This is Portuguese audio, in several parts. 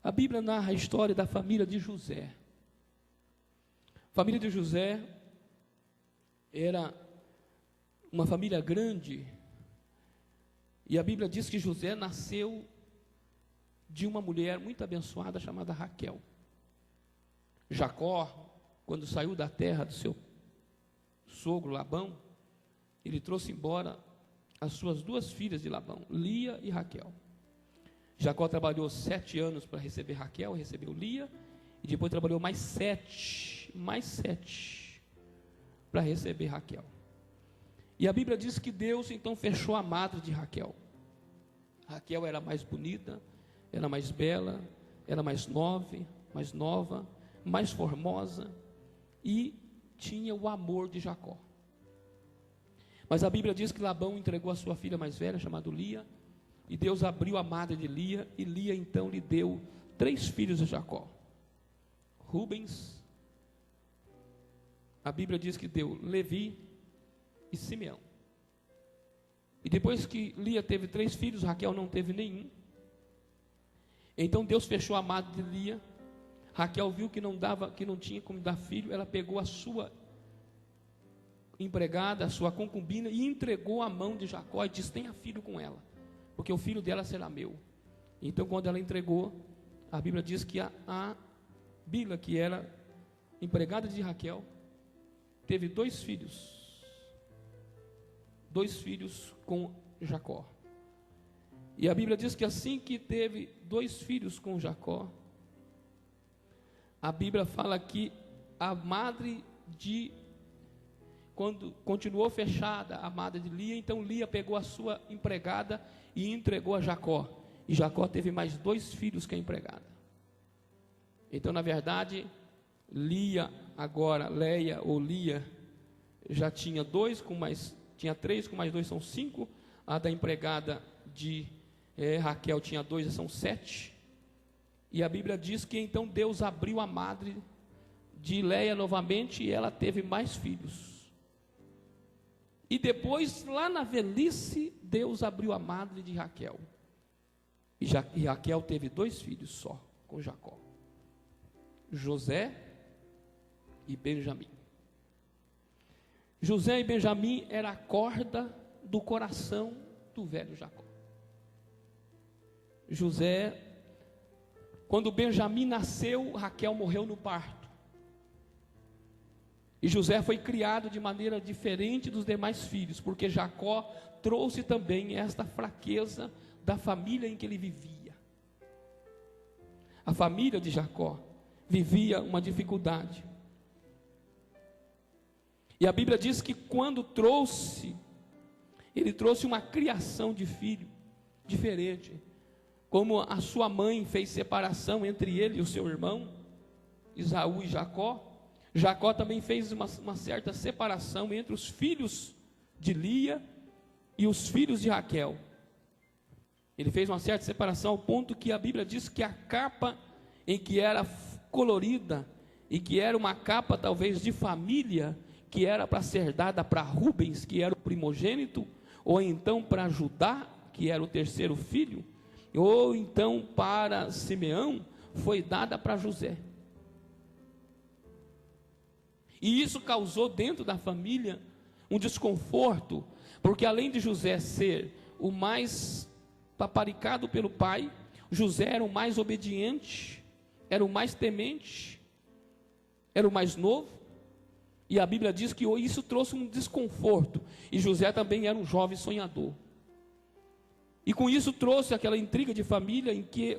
A Bíblia narra a história da família de José. A família de José era uma família grande, e a Bíblia diz que José nasceu de uma mulher muito abençoada chamada Raquel. Jacó, quando saiu da terra do seu sogro Labão, ele trouxe embora as suas duas filhas de Labão, Lia e Raquel. Jacó trabalhou 7 anos para receber Raquel, recebeu Lia, e depois trabalhou mais sete para receber Raquel. E a Bíblia diz que Deus então fechou a madre de Raquel. Raquel era mais bonita, era mais bela, era mais nova, mais formosa, e tinha o amor de Jacó. Mas a Bíblia diz que Labão entregou a sua filha mais velha, chamada Lia, e Deus abriu a madre de Lia, e Lia então lhe deu 3 filhos a Jacó. Rubens, a Bíblia diz que deu Levi e Simeão. E depois que Lia teve 3 filhos, Raquel não teve nenhum. Então Deus fechou a madre de Lia. Raquel viu que não tinha como dar filho. Ela pegou a sua empregada, a sua concubina, e entregou a mão de Jacó e disse: tenha filho com ela, porque o filho dela será meu. Então quando ela entregou, a Bíblia diz que a Bila, que era empregada de Raquel, teve 2 filhos com Jacó. E a Bíblia diz que assim que teve 2 filhos com Jacó, a Bíblia fala que a madre de, quando continuou fechada a madre de Lia, então Lia pegou a sua empregada e entregou a Jacó. E Jacó teve mais 2 filhos que a empregada. Então, na verdade, Leia ou Lia, já tinha 3 com mais 2 são 5. A da empregada de Raquel tinha 2, são 7. E a Bíblia diz que então Deus abriu a madre de Leia novamente, e ela teve mais filhos. E depois, lá na velhice, Deus abriu a madre de Raquel. E Raquel teve 2 filhos só com Jacó: José e Benjamim. José e Benjamim era a corda do coração do velho Jacó. Quando Benjamim nasceu, Raquel morreu no parto. E José foi criado de maneira diferente dos demais filhos, porque Jacó trouxe também esta fraqueza da família em que ele vivia. A família de Jacó vivia uma dificuldade. E a Bíblia diz que quando ele trouxe uma criação de filho diferente. Como a sua mãe fez separação entre ele e o seu irmão, Esaú e Jacó, Jacó também fez uma certa separação entre os filhos de Lia e os filhos de Raquel. Ele fez uma certa separação ao ponto que a Bíblia diz que a capa em que era colorida, e que era uma capa talvez de família, que era para ser dada para Rubens, que era o primogênito, ou então para Judá, que era o 3º filho, ou então para Simeão, foi dada para José. E isso causou dentro da família um desconforto, porque além de José ser o mais paparicado pelo pai, José era o mais obediente, era o mais temente, era o mais novo. E a Bíblia diz que isso trouxe um desconforto. E José também era um jovem sonhador. E com isso trouxe aquela intriga de família em que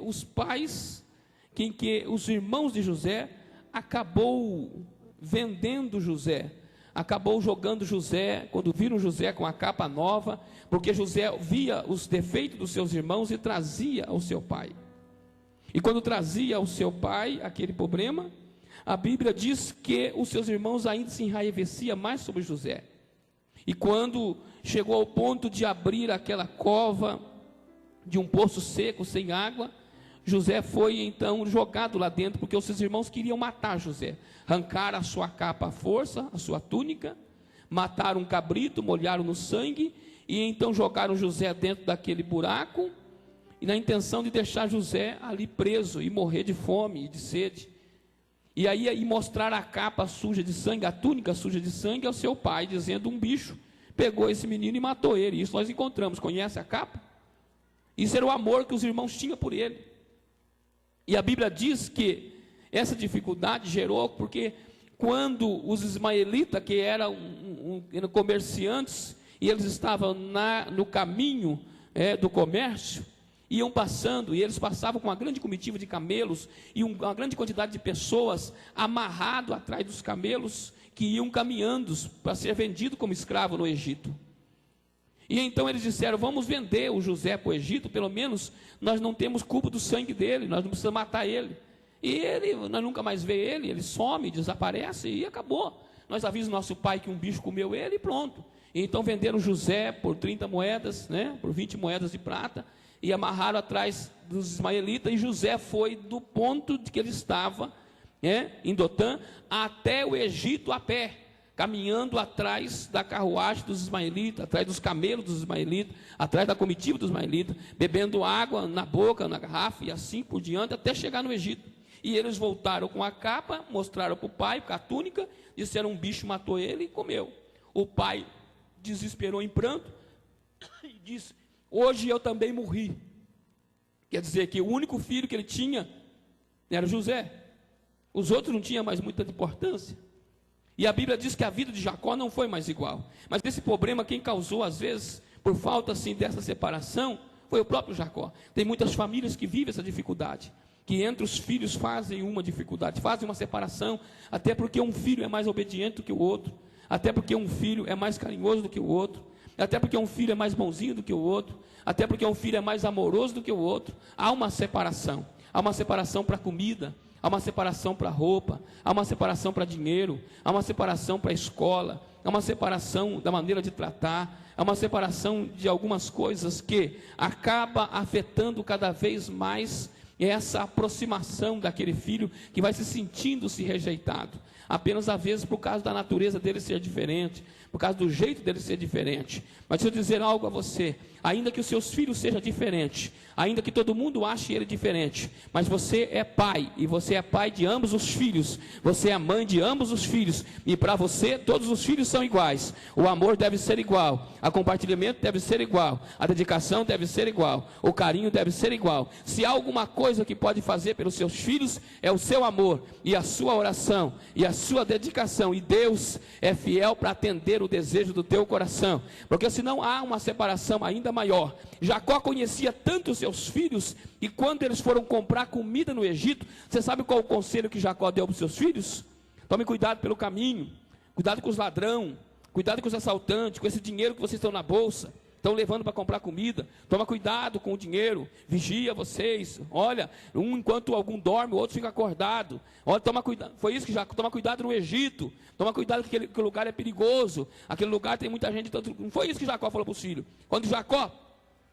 os irmãos de José acabou vendendo José, acabou jogando José, quando viram José com a capa nova, porque José via os defeitos dos seus irmãos e trazia ao seu pai. E quando trazia ao seu pai aquele problema, a Bíblia diz que os seus irmãos ainda se enraiveciam mais sobre José. E quando chegou ao ponto de abrir aquela cova de um poço seco, sem água, José foi então jogado lá dentro, porque os seus irmãos queriam matar José. Arrancaram a sua capa à força, a sua túnica, mataram um cabrito, molharam no sangue, e então jogaram José dentro daquele buraco, e na intenção de deixar José ali preso e morrer de fome e de sede. E aí mostrar a capa suja de sangue, a túnica suja de sangue ao seu pai, dizendo: um bicho pegou esse menino e matou ele. Isso nós encontramos. Conhece a capa? Isso era o amor que os irmãos tinham por ele. E a Bíblia diz que essa dificuldade gerou porque quando os ismaelitas, que eram comerciantes, e eles estavam no caminho do comércio, iam passando, e eles passavam com uma grande comitiva de camelos, e uma grande quantidade de pessoas amarrado atrás dos camelos, que iam caminhando para ser vendido como escravo no Egito. E então eles disseram: vamos vender o José para o Egito, pelo menos nós não temos culpa do sangue dele, nós não precisamos matar ele. E nós nunca mais vê ele some, desaparece e acabou. Nós avisamos nosso pai que um bicho comeu ele e pronto. E então venderam José por 30 moedas, por 20 moedas de prata, e amarraram atrás dos ismaelitas, e José foi do ponto de que ele estava, em Dotã, até o Egito a pé, caminhando atrás da carruagem dos ismaelitas, atrás dos camelos dos ismaelitas, atrás da comitiva dos ismaelitas, bebendo água na boca, na garrafa, e assim por diante, até chegar no Egito. E eles voltaram com a capa, mostraram para o pai, com a túnica, disseram: um bicho matou ele e comeu. O pai desesperou em pranto e disse: hoje eu também morri. Quer dizer que o único filho que ele tinha era José. Os outros não tinham mais muita importância. E a Bíblia diz que a vida de Jacó não foi mais igual. Mas esse problema quem causou, às vezes, por falta assim dessa separação, foi o próprio Jacó. Tem muitas famílias que vivem essa dificuldade, que entre os filhos fazem uma dificuldade, fazem uma separação, até porque um filho é mais obediente do que o outro, até porque um filho é mais carinhoso do que o outro, até porque um filho é mais bonzinho do que o outro, até porque um filho é mais amoroso do que o outro. Há uma separação para comida, há uma separação para roupa, há uma separação para dinheiro, há uma separação para escola, há uma separação da maneira de tratar, há uma separação de algumas coisas que acaba afetando cada vez mais essa aproximação daquele filho que vai se sentindo-se rejeitado, apenas às vezes por causa da natureza dele ser diferente, por causa do jeito dele ser diferente. Mas deixa eu dizer algo a você: ainda que os seus filhos sejam diferentes, ainda que todo mundo ache ele diferente, mas você é pai, e você é pai de ambos os filhos, você é mãe de ambos os filhos, e para você todos os filhos são iguais. O amor deve ser igual, o compartilhamento deve ser igual, a dedicação deve ser igual, o carinho deve ser igual. Se há alguma coisa que pode fazer pelos seus filhos, é o seu amor, e a sua oração, e a sua dedicação, e Deus é fiel para atender o desejo do teu coração, porque senão há uma separação ainda maior. Jacó conhecia tanto os seus filhos, e quando eles foram comprar comida no Egito, você sabe qual o conselho que Jacó deu para os seus filhos? Tome cuidado pelo caminho, cuidado com os ladrões, cuidado com os assaltantes, com esse dinheiro que vocês estão na bolsa, estão levando para comprar comida. Toma cuidado com o dinheiro, vigia vocês. Olha, enquanto algum dorme, o outro fica acordado. Olha, toma cuidado. Foi isso que Jacó, toma cuidado no Egito. Toma cuidado que aquele lugar é perigoso. Aquele lugar tem muita gente. Não foi isso que Jacó falou para os filhos. Quando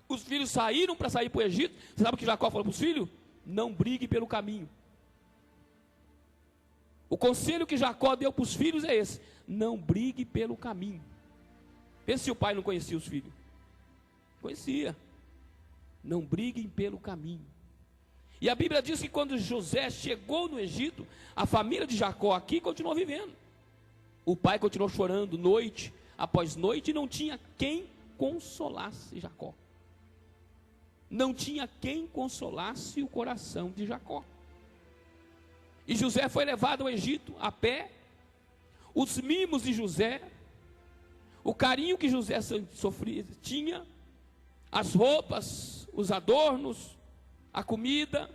os filhos saíram para sair para o Egito, você sabe o que Jacó falou para os filhos? Não brigue pelo caminho. O conselho que Jacó deu para os filhos é esse: não brigue pelo caminho. Pense se o pai não conhecia os filhos. Conhecia. Não briguem pelo caminho. E a Bíblia diz que quando José chegou no Egito, a família de Jacó aqui continuou vivendo. O pai continuou chorando noite após noite, e não tinha quem consolasse Jacó. Não tinha quem consolasse o coração de Jacó. E José foi levado ao Egito a pé. Os mimos de José, o carinho que José tinha, as roupas, os adornos, a comida,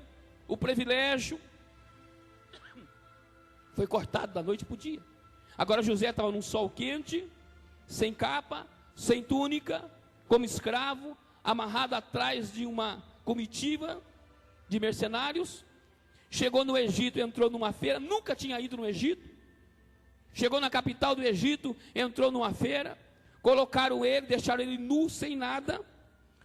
o privilégio, foi cortado da noite para o dia. Agora José estava num sol quente, sem capa, sem túnica, como escravo, amarrado atrás de uma comitiva de mercenários. Chegou no Egito, entrou numa feira, nunca tinha ido no Egito. Chegou na capital do Egito, entrou numa feira, colocaram ele, deixaram ele nu, sem nada.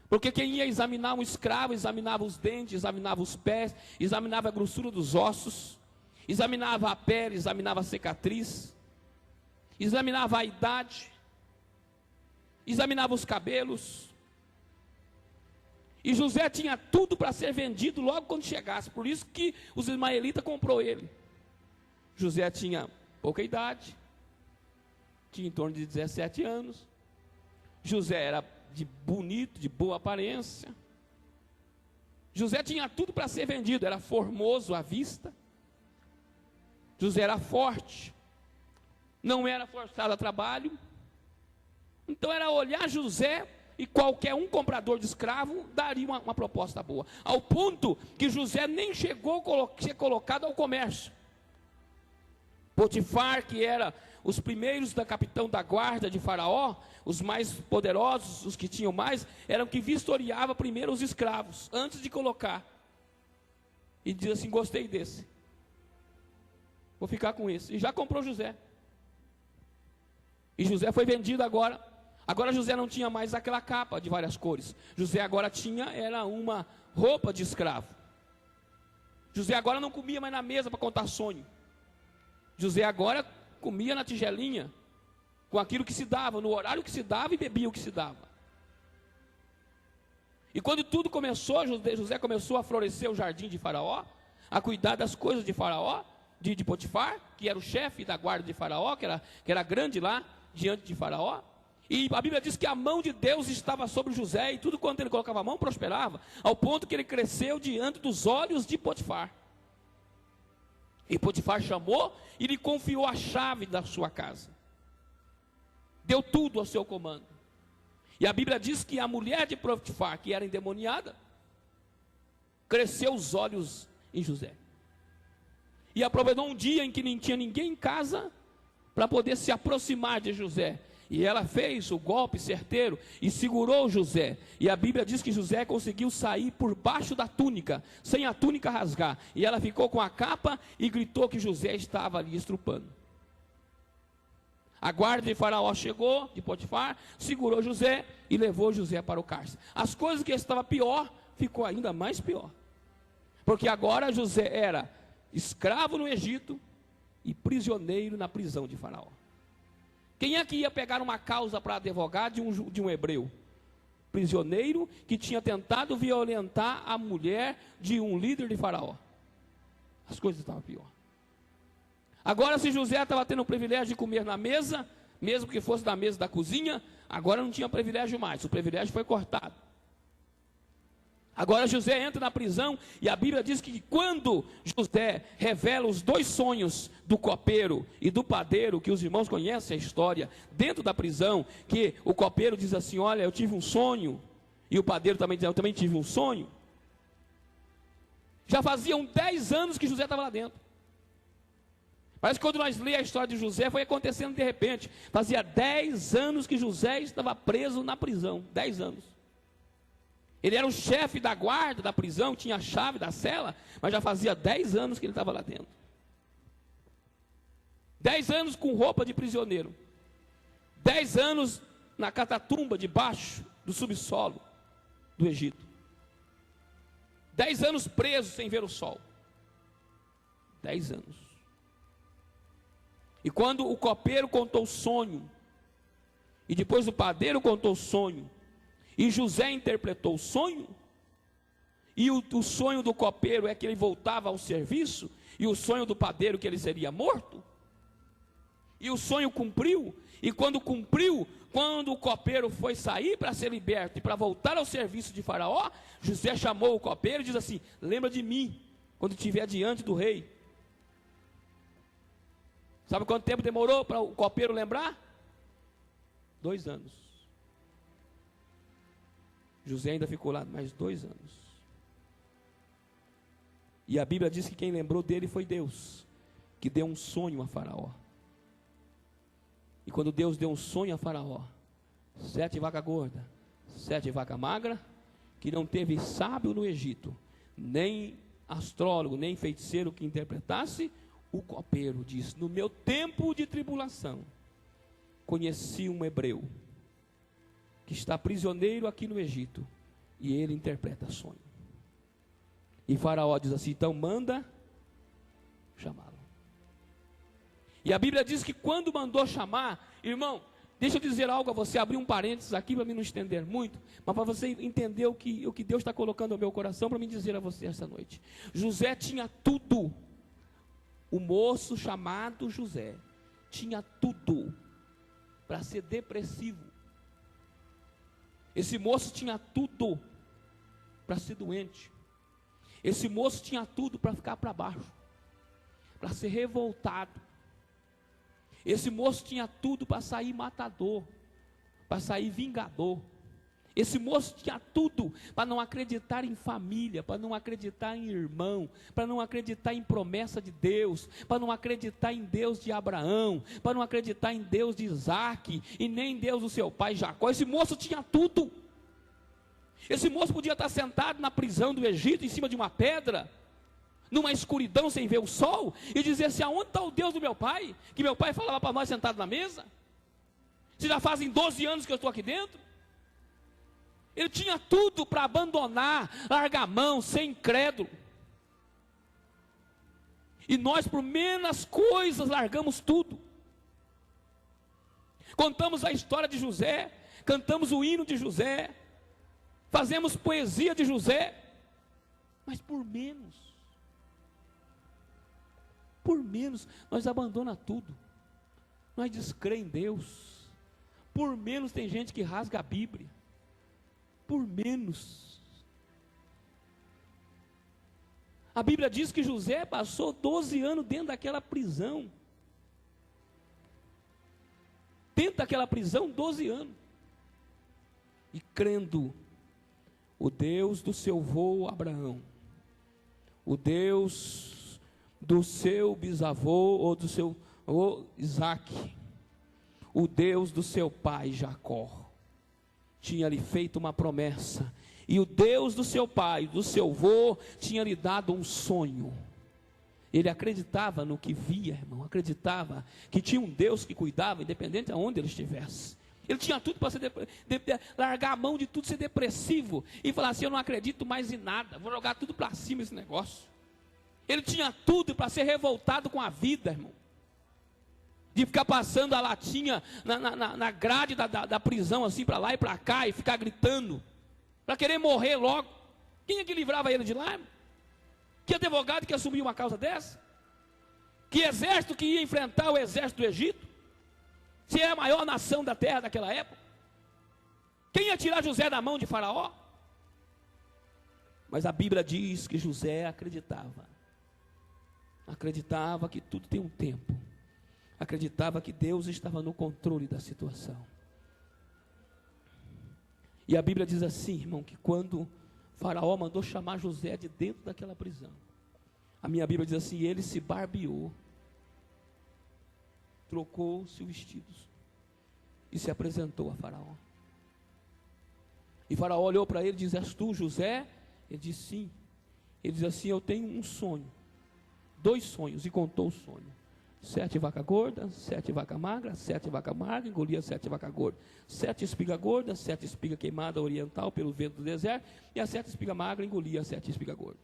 Porque quem ia examinar um escravo, examinava os dentes, examinava os pés, examinava a grossura dos ossos, examinava a pele, examinava a cicatriz, examinava a idade, examinava os cabelos. E José tinha tudo para ser vendido logo quando chegasse. Por isso que os ismaelitas comprou ele. José tinha pouca idade, tinha em torno de 17 anos. José era bonito, de boa aparência. José tinha tudo para ser vendido, era formoso à vista. José era forte, não era forçado a trabalho. Então era olhar José e qualquer comprador de escravo daria uma proposta boa. Ao ponto que José nem chegou a ser colocado ao comércio. Potifar, que era os primeiros da capitão da guarda de Faraó, os mais poderosos, os que tinham mais, eram que vistoriava primeiro os escravos, antes de colocar. E diz assim, gostei desse, vou ficar com esse. E já comprou José. E José foi vendido agora. Agora José não tinha mais aquela capa de várias cores. José agora era uma roupa de escravo. José agora não comia mais na mesa para contar sonho. José agora comia na tigelinha, com aquilo que se dava, no horário que se dava, e bebia o que se dava. E quando tudo começou, José começou a florescer o jardim de Faraó, a cuidar das coisas de Faraó, de Potifar, que era o chefe da guarda de Faraó, que era grande lá, diante de Faraó. E a Bíblia diz que a mão de Deus estava sobre José, e tudo quanto ele colocava a mão prosperava, ao ponto que ele cresceu diante dos olhos de Potifar. E Potifar chamou e lhe confiou a chave da sua casa. Deu tudo ao seu comando. E a Bíblia diz que a mulher de Potifar, que era endemoniada, cresceu os olhos em José. E aproveitou um dia em que não tinha ninguém em casa para poder se aproximar de José. E ela fez o golpe certeiro e segurou José. E a Bíblia diz que José conseguiu sair por baixo da túnica, sem a túnica rasgar. E ela ficou com a capa e gritou que José estava ali estrupando. A guarda de Faraó chegou, de Potifar, segurou José e levou José para o cárcere. As coisas que estava pior, ficou ainda mais pior. Porque agora José era escravo no Egito e prisioneiro na prisão de Faraó. Quem é que ia pegar uma causa para advogar de um hebreu? Prisioneiro que tinha tentado violentar a mulher de um líder de Faraó. As coisas estavam pior. Agora, se José estava tendo o privilégio de comer na mesa, mesmo que fosse na mesa da cozinha, agora não tinha privilégio mais, o privilégio foi cortado. Agora José entra na prisão e a Bíblia diz que quando José revela os dois sonhos do copeiro e do padeiro, que os irmãos conhecem a história, dentro da prisão, que o copeiro diz assim, olha, eu tive um sonho, e o padeiro também diz, eu também tive um sonho. Já faziam 10 anos que José estava lá dentro. Parece que quando nós lemos a história de José, foi acontecendo de repente. Fazia 10 anos que José estava preso na prisão, 10 anos. Ele era o chefe da guarda da prisão, tinha a chave da cela, mas já fazia 10 anos que ele estava lá dentro. 10 anos com roupa de prisioneiro. 10 anos na catatumba debaixo do subsolo do Egito. 10 anos preso sem ver o sol. 10 anos. E quando o copeiro contou o sonho, e depois o padeiro contou o sonho, e José interpretou o sonho, e o sonho do copeiro é que ele voltava ao serviço, e o sonho do padeiro que ele seria morto, e o sonho cumpriu, e quando cumpriu, quando o copeiro foi sair para ser liberto, e para voltar ao serviço de Faraó, José chamou o copeiro e diz assim, lembra de mim, quando estiver diante do rei. Sabe quanto tempo demorou para o copeiro lembrar? 2 anos. José ainda ficou lá mais 2 anos. E a Bíblia diz que quem lembrou dele foi Deus, que deu um sonho a Faraó. E quando Deus deu um sonho a Faraó, 7 vacas gordas, 7 vacas magras, que não teve sábio no Egito, nem astrólogo, nem feiticeiro que interpretasse, o copeiro diz, no meu tempo de tribulação, conheci um hebreu, que está prisioneiro aqui no Egito, e ele interpreta sonho. E Faraó diz assim, então manda chamá-lo. E a Bíblia diz que quando mandou chamar, irmão, Deixa eu dizer algo a você, abrir um parênteses aqui para mim não estender muito, mas para você entender o que Deus está colocando no meu coração para me dizer a você essa noite. José tinha tudo. O moço chamado José tinha tudo para ser depressivo. Esse moço tinha tudo para ser doente. Esse moço tinha tudo para ficar para baixo, para ser revoltado. Esse moço tinha tudo para sair matador, para sair vingador. Esse moço tinha tudo para não acreditar em família, para não acreditar em irmão, para não acreditar em promessa de Deus, para não acreditar em Deus de Abraão, para não acreditar em Deus de Isaac, e nem em Deus do seu pai Jacó. Esse moço tinha tudo. Esse moço podia estar sentado na prisão do Egito, em cima de uma pedra, numa escuridão sem ver o sol, e dizer assim: aonde está o Deus do meu pai? Que meu pai falava para nós sentado na mesa. Se já fazem 12 anos que eu estou aqui dentro. Ele tinha tudo para abandonar, largar a mão, ser incrédulo. E nós, por menos coisas, largamos tudo. Contamos a história de José, cantamos o hino de José, fazemos poesia de José, mas por menos nós abandonamos tudo. Nós descrê em Deus. Por menos tem gente que rasga a Bíblia. Por menos. A Bíblia diz que José passou 12 anos dentro daquela prisão. Dentro daquela prisão, 12 anos. E crendo o Deus do seu avô Abraão, o Deus do seu bisavô ou do seu Isaac, o Deus do seu pai Jacó, tinha lhe feito uma promessa, e o Deus do seu pai, do seu avô, tinha lhe dado um sonho. Ele acreditava no que via, irmão, acreditava que tinha um Deus que cuidava, independente de onde ele estivesse. Ele tinha tudo para largar a mão de tudo, ser depressivo, e falar assim: eu não acredito mais em nada, vou jogar tudo para cima esse negócio. Ele tinha tudo para ser revoltado com a vida, irmão, de ficar passando a latinha na grade da prisão, assim, para lá e para cá, e ficar gritando, para querer morrer logo. Quem é que livrava ele de lá, irmão? Que advogado que assumiu uma causa dessa? Que exército que ia enfrentar o exército do Egito? Se é a maior nação da terra daquela época? Quem ia tirar José da mão de Faraó? Mas a Bíblia diz que José acreditava que tudo tem um tempo. Acreditava que Deus estava no controle da situação. E a Bíblia diz assim, irmão, que quando Faraó mandou chamar José de dentro daquela prisão, a minha Bíblia diz assim: ele se barbeou, trocou-se os vestidos e se apresentou a Faraó. E Faraó olhou para ele e disse: és tu, José? Ele disse: sim. Ele diz assim: eu tenho um sonho, 2 sonhos, e contou o sonho. 7 vacas gordas, 7 vacas magras, 7 vacas magras, engolia 7 vacas gordas. 7 espigas gordas, 7 espigas queimadas oriental pelo vento do deserto, e a 7 espigas magras engolia 7 espigas gordas.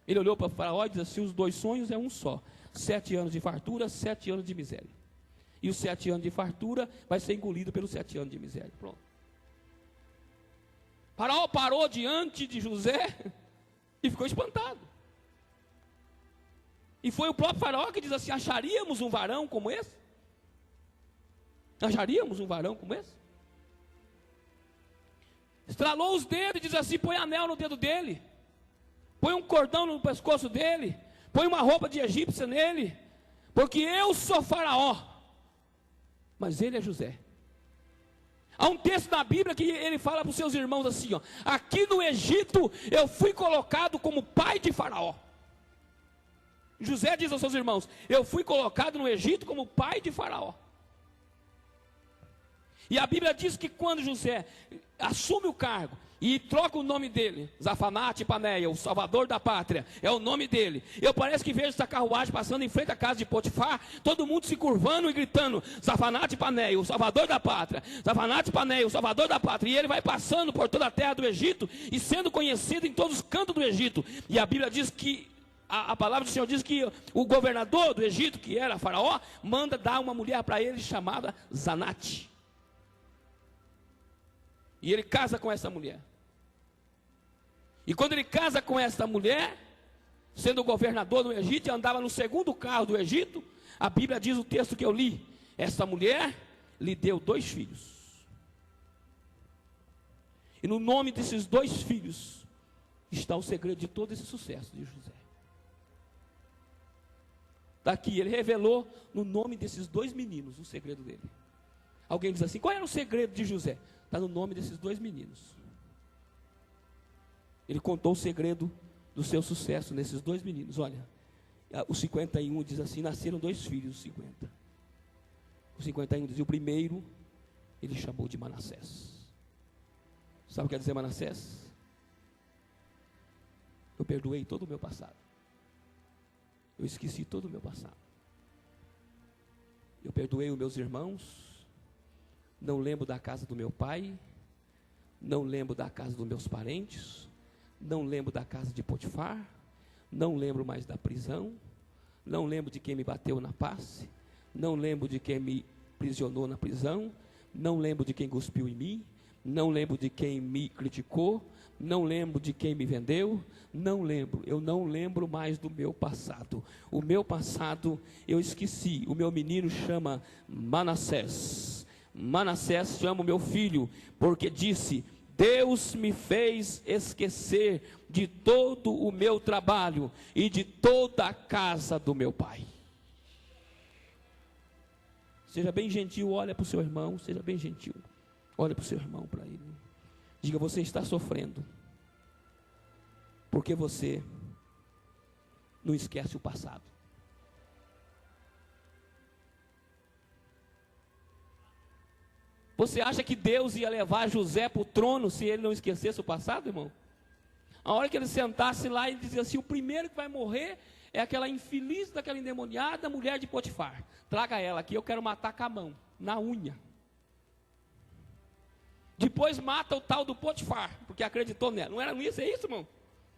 Ele olhou para Faraó e disse assim: os 2 sonhos é um só. 7 anos de fartura, 7 anos de miséria. E os 7 anos de fartura vai ser engolido pelos 7 anos de miséria. Pronto. Faraó parou diante de José e ficou espantado. E foi o próprio Faraó que diz assim: acharíamos um varão como esse? Acharíamos um varão como esse? Estralou os dedos e diz assim: põe anel no dedo dele, põe um cordão no pescoço dele, põe uma roupa de egípcia nele, porque eu sou Faraó, mas ele é José. Há um texto na Bíblia que ele fala para os seus irmãos assim: ó, aqui no Egito eu fui colocado como pai de Faraó. José diz aos seus irmãos: eu fui colocado no Egito como pai de Faraó. E a Bíblia diz que quando José assume o cargo e troca o nome dele, Zaphanate-Paneia, o salvador da pátria, é o nome dele. Eu parece que vejo essa carruagem passando em frente à casa de Potifar, todo mundo se curvando e gritando: Zaphanate-Paneia, o salvador da pátria, Zaphanate-Paneia, o salvador da pátria. E ele vai passando por toda a terra do Egito e sendo conhecido em todos os cantos do Egito. E a Bíblia diz que a palavra do Senhor diz que o governador do Egito, que era Faraó, manda dar uma mulher para ele chamada Zanate. E ele casa com essa mulher. E quando ele casa com essa mulher, sendo governador do Egito, e andava no segundo carro do Egito, a Bíblia diz, o texto que eu li, essa mulher lhe deu 2 filhos. E no nome desses 2 filhos está o segredo de todo esse sucesso de José. Daqui ele revelou no nome desses 2 meninos o segredo dele. Alguém diz assim, qual era o segredo de José? Está no nome desses 2 meninos. Ele contou o segredo do seu sucesso nesses 2 meninos. Olha, o 51 diz assim, nasceram 2 filhos, os 50. O 51 diz, o primeiro ele chamou de Manassés. Sabe o que quer dizer Manassés? Eu perdoei todo o meu passado. Eu esqueci todo o meu passado. Eu perdoei os meus irmãos. Não lembro da casa do meu pai. Não lembro da casa dos meus parentes. Não lembro da casa de Potifar. Não lembro mais da prisão. Não lembro de quem me bateu na face. Não lembro de quem me prisionou na prisão. Não lembro de quem cuspiu em mim. Não lembro de quem me criticou. Não lembro de quem me vendeu, não lembro, eu não lembro mais do meu passado. O meu passado eu esqueci. O meu menino chama Manassés. Manassés chama o meu filho, porque disse, Deus me fez esquecer de todo o meu trabalho e de toda a casa do meu pai. Seja bem gentil, olha para o seu irmão, seja bem gentil. Olha para o seu irmão, para ele. Diga, você está sofrendo, porque você não esquece o passado. Você acha que Deus ia levar José para o trono se ele não esquecesse o passado, irmão? A hora que ele sentasse lá, ele dizia assim, o primeiro que vai morrer é aquela infeliz daquela endemoniada mulher de Potifar. Traga ela aqui, eu quero matar com a mão, na unha. Depois mata o tal do Potifar, porque acreditou nela. Não ia ser isso, irmão?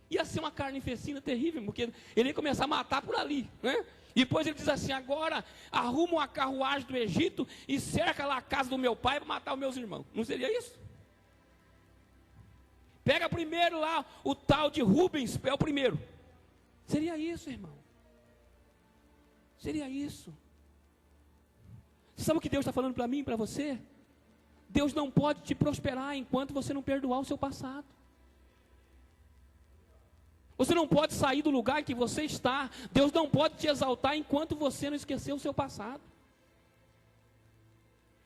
Ia ser uma carnificina terrível, porque ele ia começar a matar por ali, né? E depois ele diz assim, agora arruma uma carruagem do Egito e cerca lá a casa do meu pai para matar os meus irmãos. Não seria isso? Pega primeiro lá o tal de Rubens, é o primeiro. Seria isso, irmão. Seria isso. Sabe o que Deus está falando para mim e para você? Deus não pode te prosperar enquanto você não perdoar o seu passado. Você não pode sair do lugar em que você está. Deus não pode te exaltar enquanto você não esquecer o seu passado.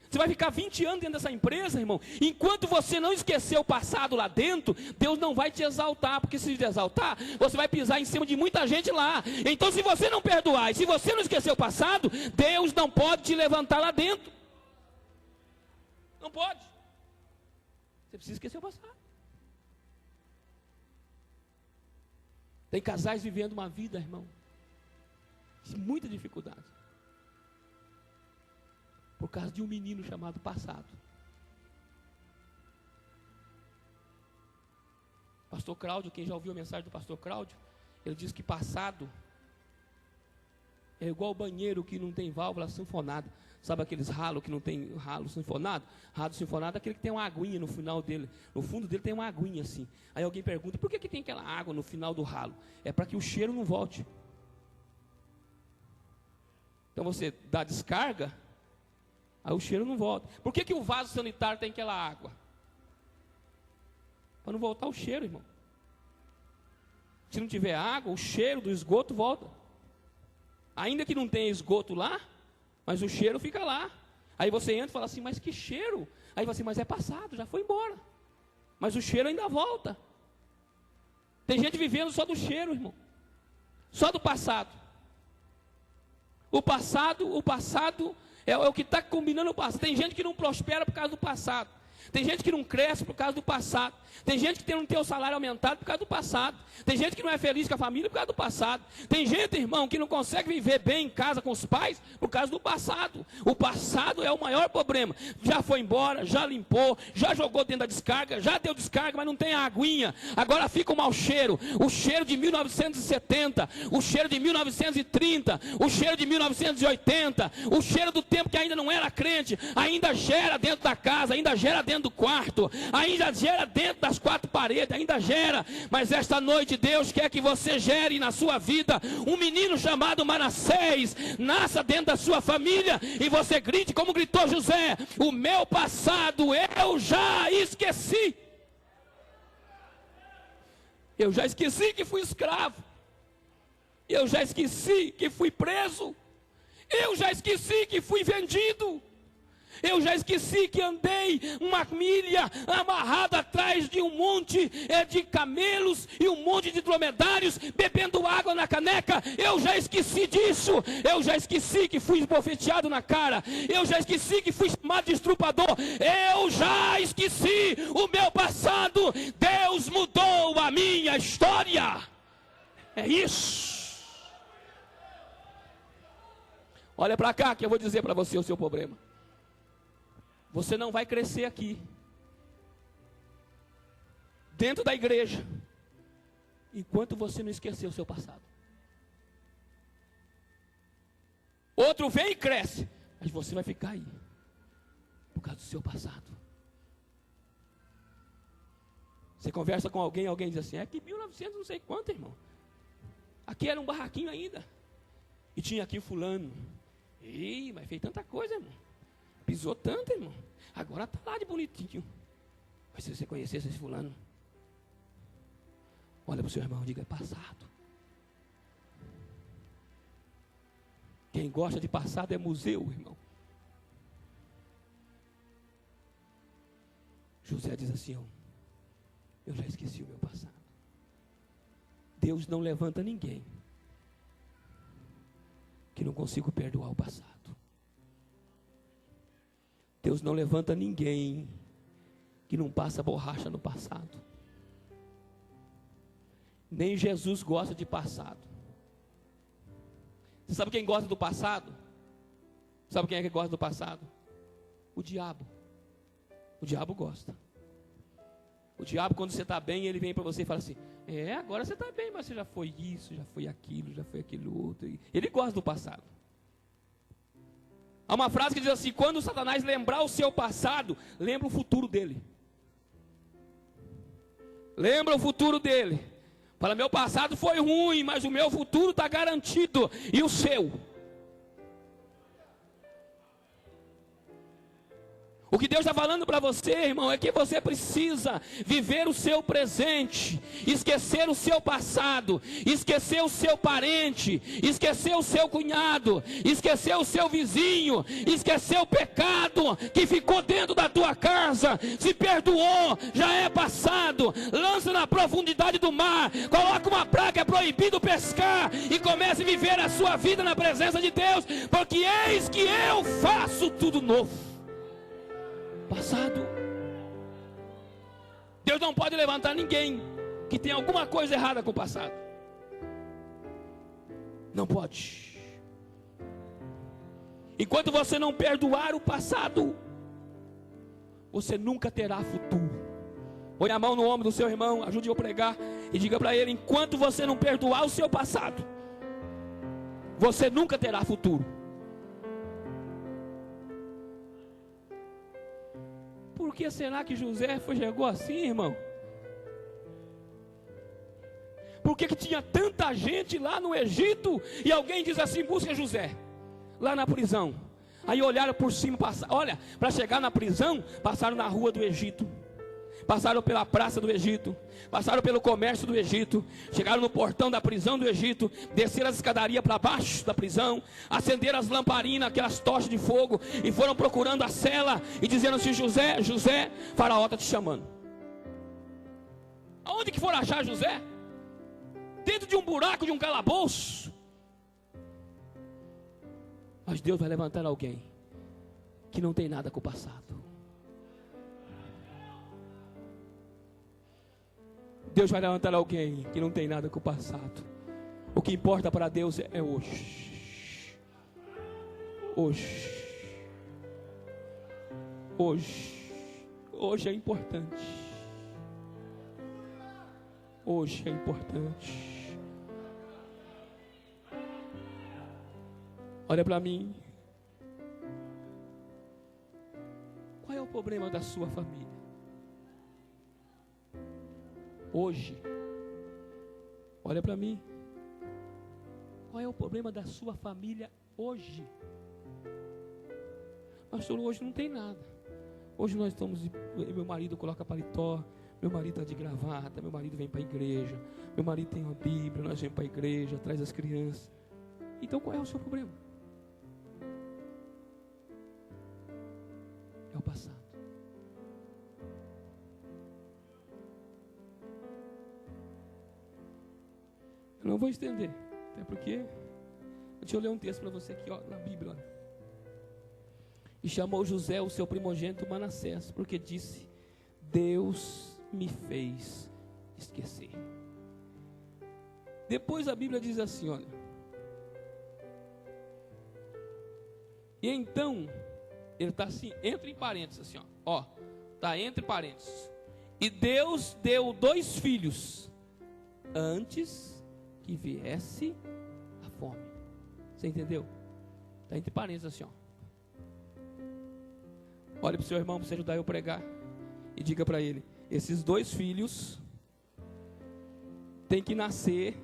Você vai ficar 20 anos dentro dessa empresa, irmão. Enquanto você não esquecer o passado lá dentro, Deus não vai te exaltar. Porque se te exaltar, você vai pisar em cima de muita gente lá. Então se você não perdoar e se você não esquecer o passado, Deus não pode te levantar lá dentro. Não pode. Você precisa esquecer o passado. Tem casais vivendo uma vida, irmão, de muita dificuldade. Por causa de um menino chamado passado. Pastor Cláudio, quem já ouviu a mensagem do pastor Cláudio, ele diz que passado é igual ao banheiro que não tem válvula sinfonada. Sabe aqueles ralos que não tem ralo sinfonado? Ralo sinfonado é aquele que tem uma aguinha no final dele. No fundo dele tem uma aguinha assim. Aí alguém pergunta, por que tem aquela água no final do ralo? É para que o cheiro não volte. Então você dá descarga, aí o cheiro não volta. Por que o vaso sanitário tem aquela água? Para não voltar o cheiro, irmão. Se não tiver água, o cheiro do esgoto volta. Ainda que não tenha esgoto lá, mas o cheiro fica lá. Aí você entra e fala assim, mas que cheiro? Aí você, mas é passado, já foi embora. Mas o cheiro ainda volta. Tem gente vivendo só do cheiro, irmão. Só do passado. O passado é o que está combinando o passado. Tem gente que não prospera por causa do passado. Tem gente que não cresce por causa do passado. Tem gente que não tem o salário aumentado por causa do passado. Tem gente que não é feliz com a família por causa do passado. Tem gente, irmão, que não consegue viver bem em casa com os pais por causa do passado. O passado é o maior problema. Já foi embora, já limpou, já jogou dentro da descarga, já deu descarga, mas não tem a aguinha. Agora fica o mau cheiro. O cheiro de 1970, o cheiro de 1930, o cheiro de 1980, o cheiro do tempo que ainda não era crente, ainda gera dentro da casa, ainda gera dentro do quarto, ainda gera dentro das quatro paredes, ainda gera. Mas esta noite Deus quer que você gere na sua vida um menino chamado Manassés, nasça dentro da sua família e você grite como gritou José: o meu passado eu já esqueci. Eu já esqueci que fui escravo. Eu já esqueci que fui preso. Eu já esqueci que fui vendido. Eu já esqueci que andei uma milha amarrado atrás de um monte de camelos e um monte de dromedários, bebendo água na caneca. Eu já esqueci disso. Eu já esqueci que fui esbofeteado na cara. Eu já esqueci que fui chamado de estrupador. Eu já esqueci o meu passado. Deus mudou a minha história. É isso. Olha para cá que eu vou dizer para você o seu problema. Você não vai crescer aqui, dentro da igreja, enquanto você não esquecer o seu passado. Outro vem e cresce, mas você vai ficar aí, por causa do seu passado. Você conversa com alguém, alguém diz assim: é que 1900 não sei quanto, irmão. Aqui era um barraquinho ainda, e tinha aqui fulano. Ih, mas fez tanta coisa, irmão. Pisou tanto, irmão. Agora está lá de bonitinho. Mas se você conhecesse esse fulano, olha para o seu irmão e diga: é passado. Quem gosta de passado é museu, irmão. José diz assim: eu já esqueci o meu passado. Deus não levanta ninguém que não consiga perdoar o passado. Deus não levanta ninguém que não passa borracha no passado. Nem Jesus gosta de passado. Você sabe quem gosta do passado? Sabe quem é que gosta do passado? O diabo. O diabo gosta. O diabo, quando você está bem, ele vem para você e fala assim: agora você está bem, mas você já foi isso, já foi aquilo outro. Ele gosta do passado. Há uma frase que diz assim: quando Satanás lembrar o seu passado, lembra o futuro dele. Lembra o futuro dele. Fala: meu passado foi ruim, mas o meu futuro está garantido. E o seu? O que Deus está falando para você, irmão, é que você precisa viver o seu presente, esquecer o seu passado, esquecer o seu parente, esquecer o seu cunhado, esquecer o seu vizinho, esquecer o pecado que ficou dentro da tua casa. Se perdoou, já é passado. Lança na profundidade do mar, coloca uma praga, é proibido pescar, e comece a viver a sua vida na presença de Deus, porque eis que eu faço tudo novo. Passado. Deus não pode levantar ninguém que tem alguma coisa errada com o passado. Não pode. Enquanto você não perdoar o passado, você nunca terá futuro. Põe a mão no ombro do seu irmão, ajude eu a pregar e diga para ele: enquanto você não perdoar o seu passado, você nunca terá futuro. Por que será que José chegou assim, irmão? Por que tinha tanta gente lá no Egito e alguém diz assim: busca José lá na prisão? Aí olharam por cima, olha, para chegar na prisão, passaram na rua do Egito, passaram pela praça do Egito, passaram pelo comércio do Egito, chegaram no portão da prisão do Egito, desceram as escadarias para baixo da prisão, acenderam as lamparinas, aquelas tochas de fogo, e foram procurando a cela e dizendo assim: José, José, Faraó está te chamando. Aonde que foram achar José? Dentro de um buraco, de um calabouço. Mas Deus vai levantar alguém que não tem nada com o passado. Deus vai levantar alguém que não tem nada com o passado. O que importa para Deus é hoje. Hoje. Hoje. Hoje é importante. Hoje é importante. Olha para mim. Qual é o problema da sua família? Hoje. Olha para mim. Qual é o problema da sua família hoje? Pastor, hoje não tem nada. Hoje nós estamos, meu marido coloca paletó, meu marido está de gravata, meu marido vem para a igreja, meu marido tem uma Bíblia, nós vamos para a igreja, traz as crianças. Então qual é o seu problema? É o passado. Eu não vou estender, até porque, deixa eu ler um texto para você aqui, ó, na Bíblia. Olha. E chamou José, o seu primogênito Manassés, porque disse: Deus me fez esquecer. Depois a Bíblia diz assim, olha. E então, ele está assim, entre em parênteses, assim, ó, está entre parênteses. E Deus deu 2 filhos, antes que viesse a fome. Você entendeu? Está entre parênteses assim, ó. Olha para o seu irmão, para você ajudar eu a pregar. E diga para ele: esses 2 filhos têm que nascer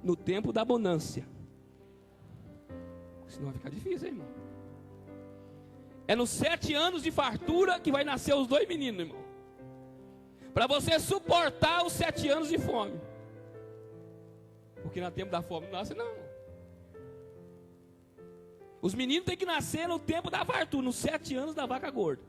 no tempo da bonância. Senão vai ficar difícil, hein, irmão? É nos 7 anos de fartura que vai nascer os 2 meninos, irmão. Para você suportar os 7 anos de fome. Porque no tempo da fome não nasce, não. Os meninos têm que nascer no tempo da fartura, nos 7 anos da vaca gorda.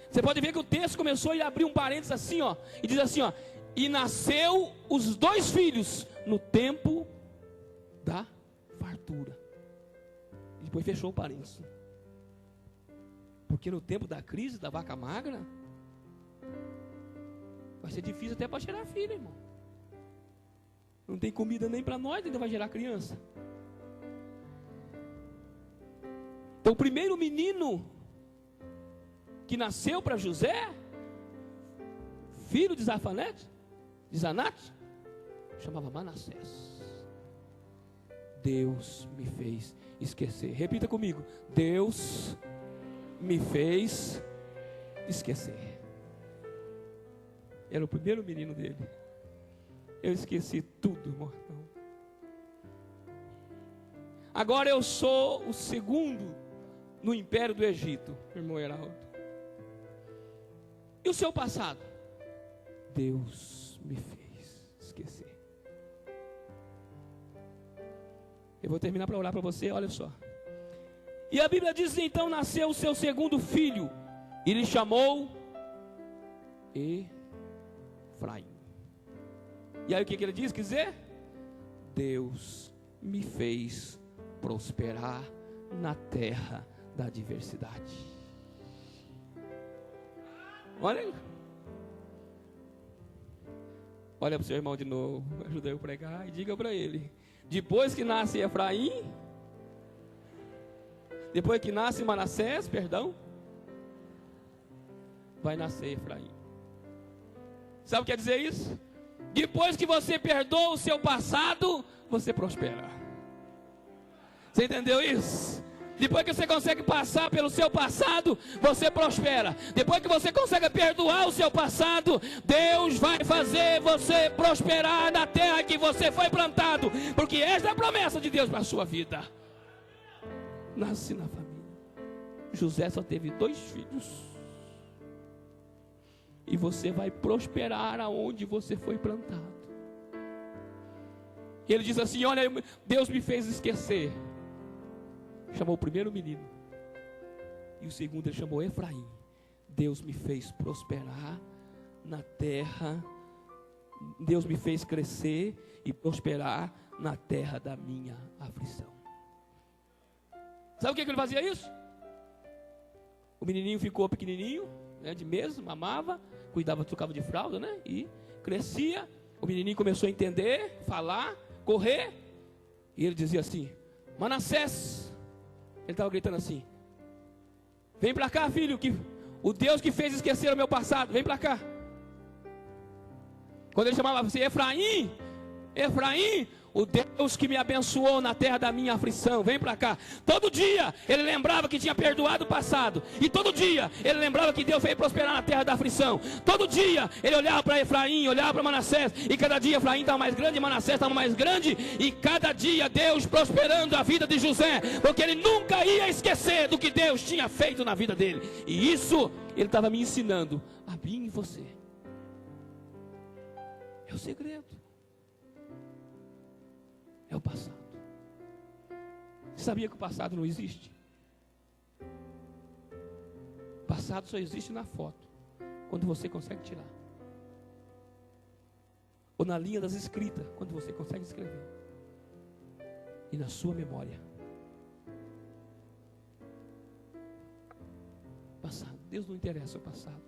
Você pode ver que o texto começou a abrir um parênteses assim, ó, e diz assim, ó: e nasceu os 2 filhos no tempo da fartura. E depois fechou o parênteses. Porque no tempo da crise da vaca magra, vai ser difícil até para gerar filho, irmão. Não tem comida nem para nós, ainda vai gerar criança. Então o primeiro menino que nasceu para José, filho de Zafanete, de Zanate, chamava Manassés. Deus me fez esquecer. Repita comigo: Deus me fez esquecer. Era o primeiro menino dele. Eu esqueci tudo, mortão. Agora eu sou o segundo no império do Egito, irmão Heraldo. E o seu passado? Deus me fez esquecer. Eu vou terminar para orar para você, olha só. E a Bíblia diz: então nasceu o seu segundo filho, e lhe chamou Efraim. E aí o que ele diz? Quer dizer, Deus me fez prosperar na terra da adversidade. Olha para o seu irmão de novo, ajuda eu a pregar e diga para ele: depois que nasce Efraim, depois que nasce Manassés, perdão, vai nascer Efraim. Sabe o que quer dizer isso? Depois que você perdoa o seu passado, você prospera. Você entendeu isso? Depois que você consegue passar pelo seu passado, você prospera. Depois que você consegue perdoar o seu passado, Deus vai fazer você prosperar na terra que você foi plantado. Porque esta é a promessa de Deus para a sua vida. Nasci na família. José só teve 2 filhos. E você vai prosperar aonde você foi plantado. Ele diz assim: olha, Deus me fez esquecer. Chamou o primeiro menino. E o segundo ele chamou Efraim. Deus me fez prosperar na terra. Deus me fez crescer e prosperar na terra da minha aflição. Sabe o que ele fazia isso? O menininho ficou pequenininho, né, de meses, mamava. cuidava, trocava de fralda, né? E crescia, o menininho começou a entender, falar, correr. E ele dizia assim: Manassés, ele estava gritando assim: vem para cá, filho, que o Deus que fez esquecer o meu passado, vem para cá. Quando ele chamava assim: Efraim, Efraim, o Deus que me abençoou na terra da minha aflição, vem para cá. Todo dia ele lembrava que tinha perdoado o passado, e todo dia ele lembrava que Deus fez prosperar na terra da aflição. Todo dia ele olhava para Efraim, olhava para Manassés, e cada dia Efraim estava mais grande, Manassés estava mais grande, e cada dia Deus prosperando a vida de José, porque ele nunca ia esquecer do que Deus tinha feito na vida dele. E isso ele estava me ensinando a mim e você. É o segredo. É o passado. Você sabia que o passado não existe? O passado só existe na foto, quando você consegue tirar. Ou na linha das escritas, quando você consegue escrever. E na sua memória. Passado. Deus não interessa o passado.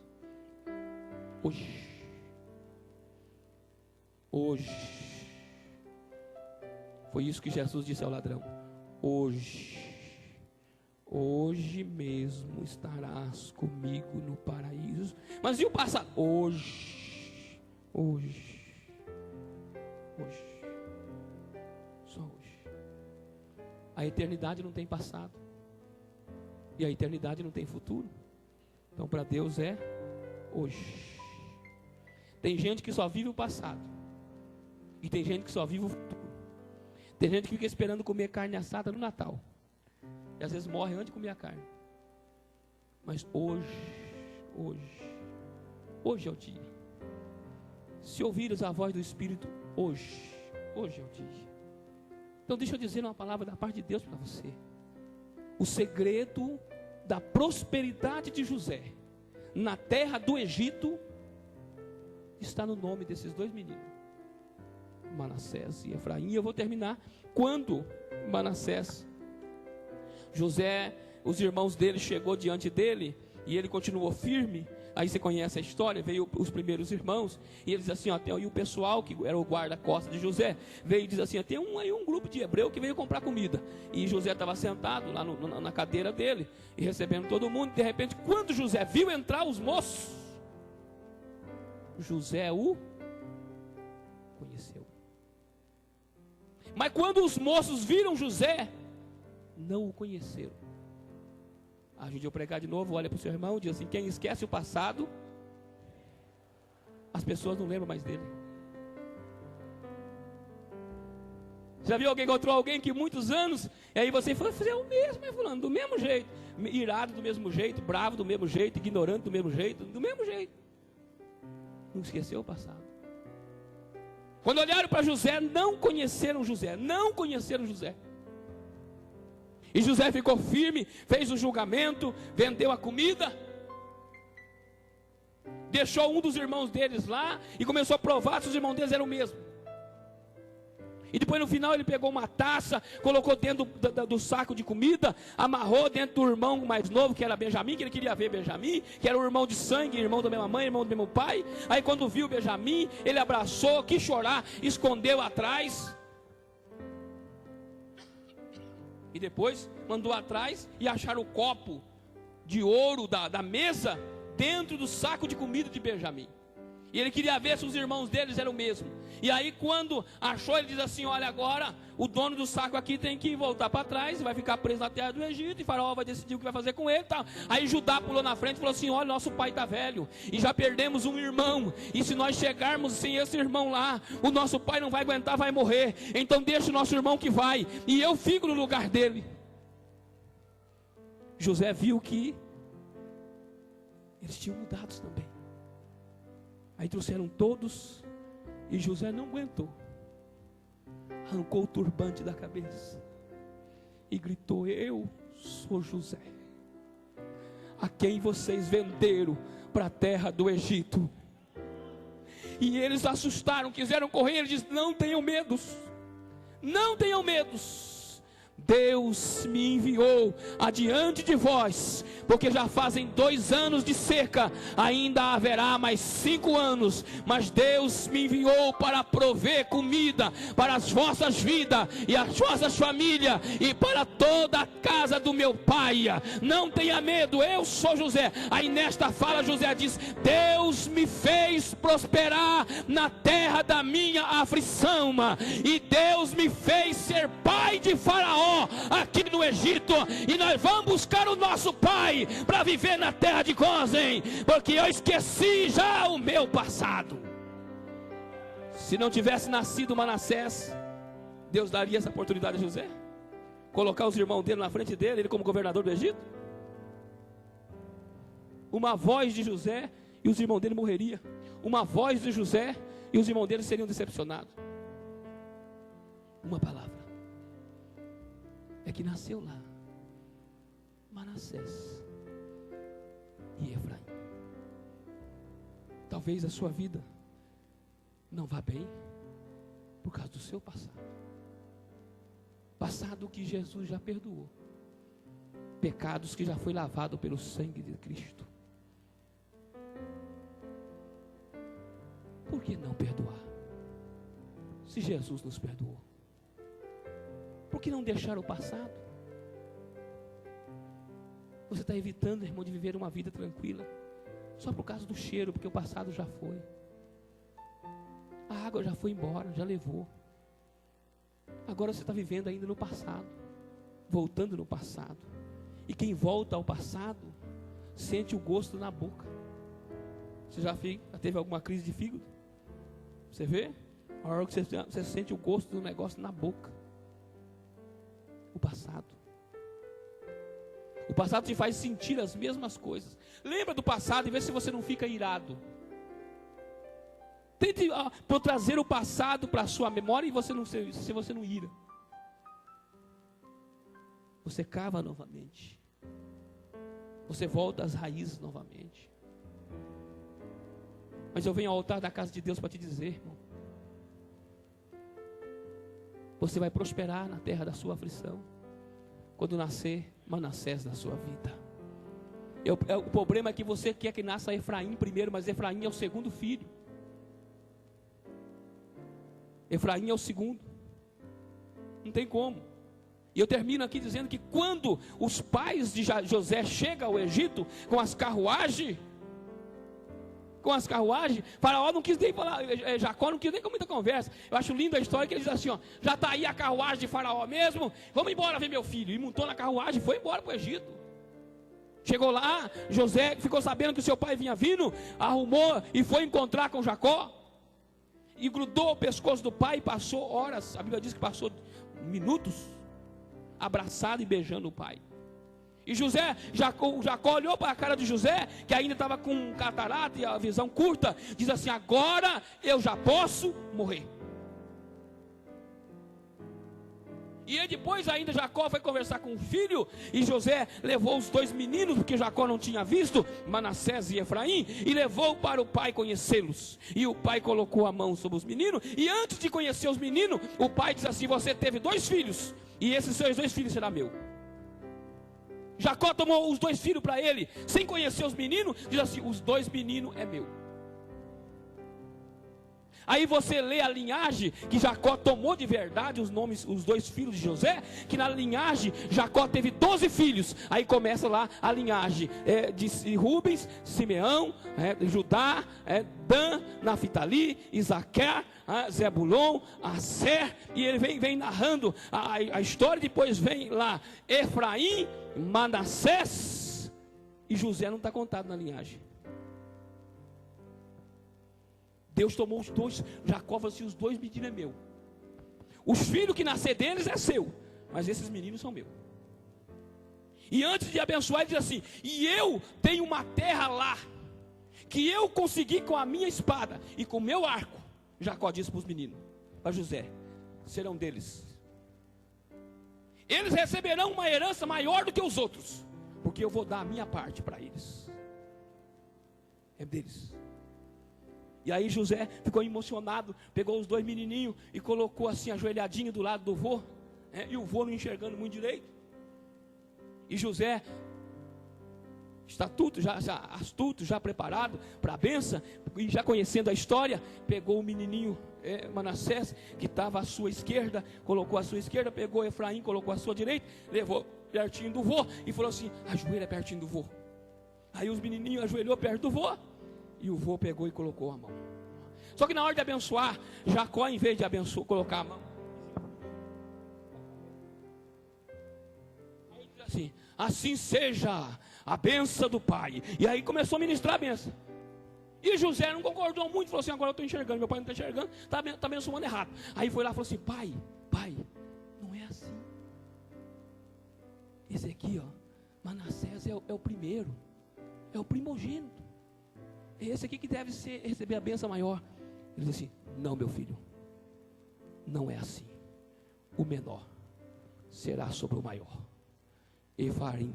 Hoje. Foi isso que Jesus disse ao ladrão: hoje mesmo estarás comigo no paraíso. Mas e o passado? Hoje, só hoje. A eternidade não tem passado, e a eternidade não tem futuro. Então para Deus é hoje. Tem gente que só vive o passado, e tem gente que só vive o futuro. Tem gente que fica esperando comer carne assada no Natal, e às vezes morre antes de comer a carne. Mas hoje é o dia. Se ouvires a voz do Espírito, hoje é o dia. Então deixa eu dizer uma palavra da parte de Deus para você. O segredo da prosperidade de José na terra do Egito está no nome desses dois meninos, Manassés e Efraim. E eu vou terminar quando Manassés, José, os irmãos dele chegou diante dele, e ele continuou firme. Aí você conhece a história, veio os primeiros irmãos, e eles assim, e o pessoal que era o guarda-costas de José, veio e diz assim: tem um grupo de hebreu que veio comprar comida. E José estava sentado lá na cadeira dele, e recebendo todo mundo. De repente, quando José viu entrar os moços, José o conheceu. Mas quando os moços viram José, não o conheceram. Ajude eu a pregar de novo. Olha para o seu irmão e diz assim: quem esquece o passado, as pessoas não lembram mais dele. Já viu alguém, encontrou alguém que muitos anos, e aí você foi fazer o mesmo, fulano, do mesmo jeito, irado do mesmo jeito, bravo do mesmo jeito, ignorante do mesmo jeito, não esqueceu o passado. Quando olharam para José, não conheceram José. E José ficou firme, fez o julgamento, vendeu a comida, deixou um dos irmãos deles lá e começou a provar se os irmãos deles eram o mesmo. E depois no final ele pegou uma taça, colocou dentro do saco de comida, amarrou dentro do irmão mais novo, que era Benjamim, que ele queria ver Benjamim, que era o irmão de sangue, irmão da mesma mãe, irmão do mesmo pai. Aí quando viu Benjamim, ele abraçou, quis chorar, escondeu atrás. E depois mandou atrás e acharam o copo de ouro da mesa dentro do saco de comida de Benjamim. E ele queria ver se os irmãos deles eram o mesmo. E aí quando achou, ele diz assim: olha, agora o dono do saco aqui tem que voltar para trás, vai ficar preso na terra do Egito, e Faraó vai decidir o que vai fazer com ele, tá? Aí Judá pulou na frente e falou assim: olha, nosso pai está velho, e já perdemos um irmão, e se nós chegarmos sem esse irmão lá, o nosso pai não vai aguentar, vai morrer. Então deixa o nosso irmão que vai, e eu fico no lugar dele. José viu que eles tinham mudado também. Aí trouxeram todos, e José não aguentou, arrancou o turbante da cabeça e gritou: eu sou José, a quem vocês venderam para a terra do Egito. E eles assustaram, quiseram correr. Ele disse: não tenham medos, Deus me enviou adiante de vós, porque já fazem 2 anos de seca, ainda haverá mais 5 anos, mas Deus me enviou para prover comida para as vossas vidas e as vossas famílias e para toda a casa do meu pai. Não tenha medo, eu sou José. Aí nesta fala José diz: Deus me fez prosperar na terra da minha aflição, e Deus me fez ser pai de Faraó aqui no Egito, e nós vamos buscar o nosso pai para viver na terra de Gósen, porque eu esqueci já o meu passado. Se não tivesse nascido Manassés, Deus daria essa oportunidade a José? Colocar os irmãos dele na frente dele, ele como governador do Egito? Uma voz de José e os irmãos dele morreriam. Uma voz de José e os irmãos dele seriam decepcionados. Uma palavra é que nasceu lá Manassés e Efraim. Talvez a sua vida não vá bem por causa do seu passado. Passado que Jesus já perdoou. Pecados que já foi lavado pelo sangue de Cristo. Por que não perdoar? Se Jesus nos perdoou. Por que não deixar o passado? Você está evitando, irmão, de viver uma vida tranquila, só por causa do cheiro, porque o passado já foi. A água já foi embora, já levou. Agora você está vivendo ainda no passado, voltando no passado. E quem volta ao passado, sente o gosto na boca. Você já teve alguma crise de fígado? Você vê? A hora que você sente o gosto do negócio na boca. O passado. O passado te faz sentir as mesmas coisas. Lembra do passado e vê se você não fica irado. Tente trazer o passado para a sua memória e se você não ira. Você cava novamente. Você volta às raízes novamente. Mas eu venho ao altar da casa de Deus para te dizer, irmão. Você vai prosperar na terra da sua aflição quando nascer Manassés na sua vida. O problema é que você quer que nasça Efraim primeiro, mas Efraim é o segundo filho. Efraim é o segundo. Não tem como. E eu termino aqui dizendo que quando os pais de José chegam ao Egito com as carruagens, Faraó não quis nem falar, Jacó não quis nem com muita conversa. Eu acho linda a história que ele diz assim, ó: já está aí a carruagem de Faraó mesmo, vamos embora ver meu filho. E montou na carruagem e foi embora para o Egito. Chegou lá, José ficou sabendo que o seu pai vinha vindo, arrumou e foi encontrar com Jacó, e grudou o pescoço do pai e passou horas, a Bíblia diz que passou minutos, abraçado e beijando o pai. E Jacó olhou para a cara de José, que ainda estava com catarata e a visão curta, diz assim: agora eu já posso morrer. E aí depois ainda Jacó foi conversar com o filho, e José levou os 2 meninos, porque Jacó não tinha visto, Manassés e Efraim, e levou para o pai conhecê-los. E o pai colocou a mão sobre os meninos, e antes de conhecer os meninos, o pai diz assim: você teve 2 filhos, e esses seus 2 filhos serão meus. Jacó tomou os 2 filhos para ele, sem conhecer os meninos, diz assim: os 2 meninos é meu. Aí você lê a linhagem que Jacó tomou de verdade os nomes, os 2 filhos de José, que na linhagem Jacó teve 12 filhos. Aí começa lá a linhagem de Rubens, Simeão, Judá, Dan, Naftali, Isaquer, Zebulon, Aser, e ele vem narrando a história. Depois vem lá Efraim, Manassés, e José não está contado na linhagem. Deus tomou os 2, Jacó falou assim: os 2 meninos é meu. Os filhos que nascer deles é seu, mas esses meninos são meus. E antes de abençoar, ele diz assim: e eu tenho uma terra lá, que eu consegui com a minha espada e com o meu arco. Jacó disse para os meninos, para José: serão deles. Eles receberão uma herança maior do que os outros, porque eu vou dar a minha parte para eles. É deles. E aí José ficou emocionado, pegou os 2 menininhos e colocou assim ajoelhadinho do lado do vô, E o vô não enxergando muito direito. E José, astuto, já preparado para a benção, e já conhecendo a história, pegou o menininho Manassés, que estava à sua esquerda, colocou à sua esquerda, pegou Efraim, colocou à sua direita, levou pertinho do vô e falou assim: ajoelha pertinho do vô. Aí os menininhos ajoelhou perto do vô, e o vô pegou e colocou a mão. Só que na hora de abençoar, Jacó, em vez de abençoar, colocar a mão, aí diz assim: assim seja a benção do pai. E aí começou a ministrar a benção. E José não concordou muito, falou assim: agora eu estou enxergando, meu pai não está enxergando, está abençoando errado. Aí foi lá e falou assim: pai, não é assim. Esse aqui, Manassés é o primeiro, é o primogênito. É esse aqui que deve receber a benção maior. Ele disse assim: não, meu filho, não é assim. O menor será sobre o maior. Efraim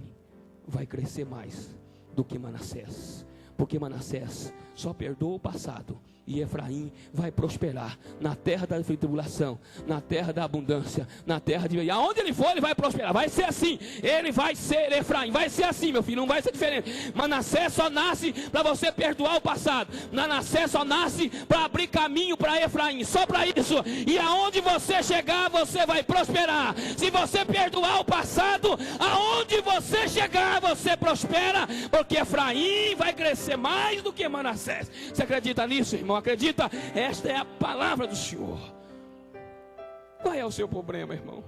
vai crescer mais do que Manassés, porque Manassés só perdoa o passado, e Efraim vai prosperar na terra da tribulação, na terra da abundância, na terra de... aonde ele for, ele vai prosperar. Vai ser assim, ele vai ser Efraim, vai ser assim, meu filho, não vai ser diferente. Manassés só nasce para você perdoar o passado. Manassés só nasce para abrir caminho para Efraim, só para isso. E aonde você chegar, você vai prosperar. Se você perdoar o passado, aonde você chegar, você prospera, porque Efraim vai crescer mais do que Manassés. Você acredita nisso, irmão? Acredita? Esta é a palavra do Senhor. Qual é o seu problema, irmão?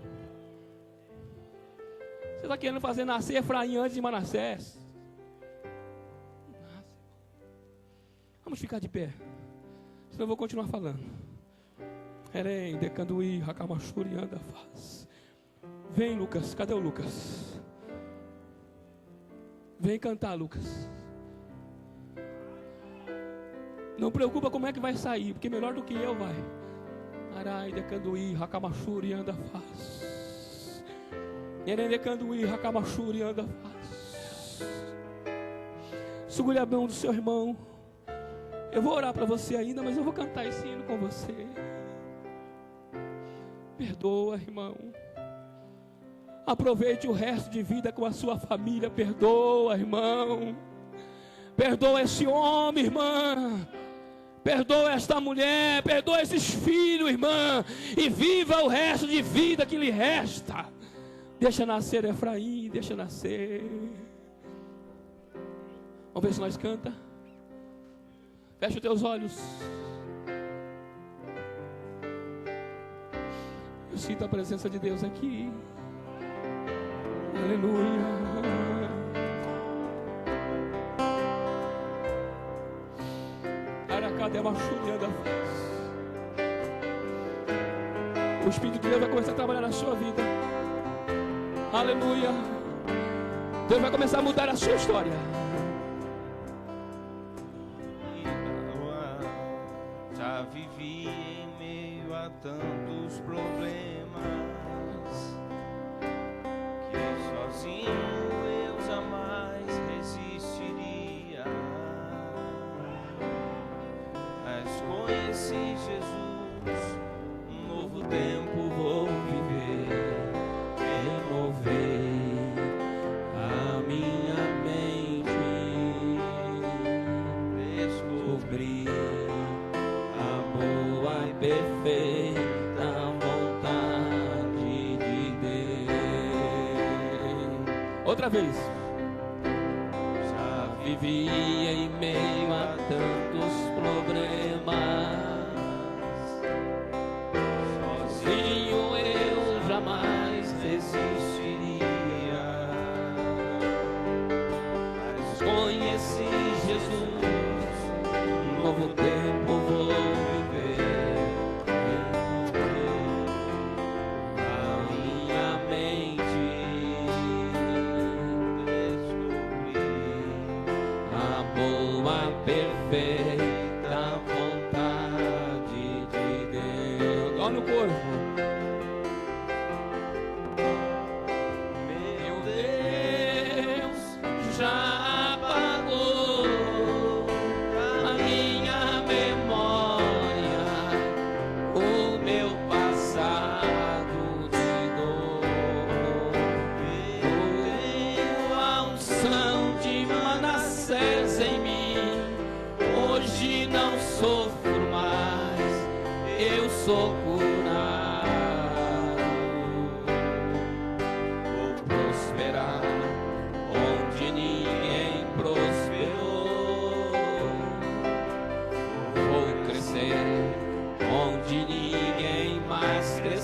Você está querendo fazer nascer Efraim antes de Manassés? Vamos ficar de pé, senão eu vou continuar falando. Herem, Decanduí, Hakamashuri, anda, faz. Vem, Lucas, cadê o Lucas? Vem cantar, Lucas. Não preocupa como é que vai sair, porque melhor do que eu vai. Arai, Decanduí, Hakamashuri, anda, faz. Herem, Decanduí, Hakamashuri, anda, faz. Segure a mão do seu irmão. Eu vou orar para você ainda, mas eu vou cantar esse hino com você. Perdoa, irmão. Aproveite o resto de vida com a sua família. Perdoa, irmão. Perdoa esse homem, irmã. Perdoa esta mulher. Perdoa esses filhos, irmã. E viva o resto de vida que lhe resta. Deixa nascer Efraim, deixa nascer. Vamos ver se nós canta. Fecha os teus olhos. Eu sinto a presença de Deus aqui. Aleluia. O Espírito de Deus vai começar a trabalhar na sua vida. Aleluia. Deus vai começar a mudar a sua história. Já vivi em meio a tantos problemas que sozinho eu jamais resistiria. Mas conheci Jesus, um novo tempo vou viver. Renovei a minha mente, descobri a boa e perfeita vontade de Deus. Outra vez. Já vivi em meio a tantos problemas, sozinho eu jamais resistiria. Mas conheci Jesus, um novo tempo vou viver. A minha mente descobri a boa, perfeita vontade de Deus. Olha no corpo.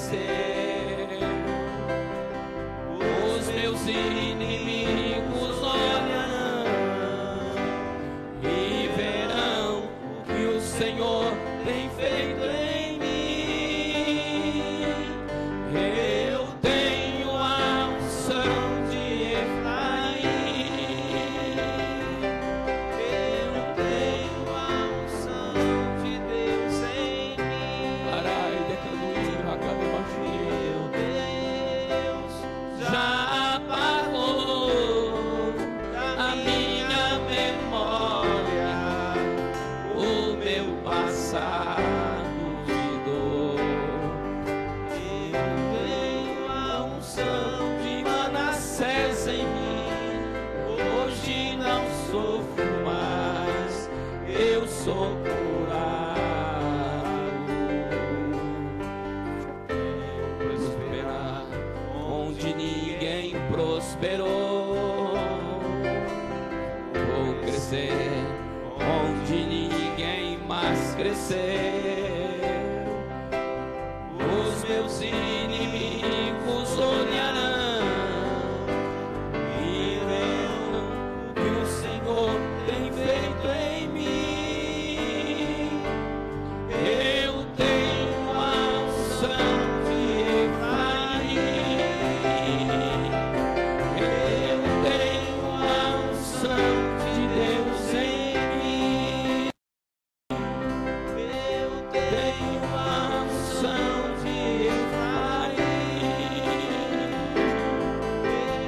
crescer. Os meus inimigos olharão e verão o que o Senhor tem feito em mim. Eu tenho a unção de Efraim. Eu tenho a unção de Deus em mim. Arai, decaduí, racademachuí. Meu Deus já apagou a minha memória, o meu passado de dor. Eu tenho a unção de Manassés em mim. Hoje não sofro mais, eu sou curado. Eu prosperar onde ninguém prosperou. Vou crescer onde ninguém mais cresceu. Os meus inimigos olharão e verão o que o Senhor tem feito em mim. Eu tenho a unção de Efraim. Eu tenho a unção de Deus em mim. Eu tenho a unção de Efraim.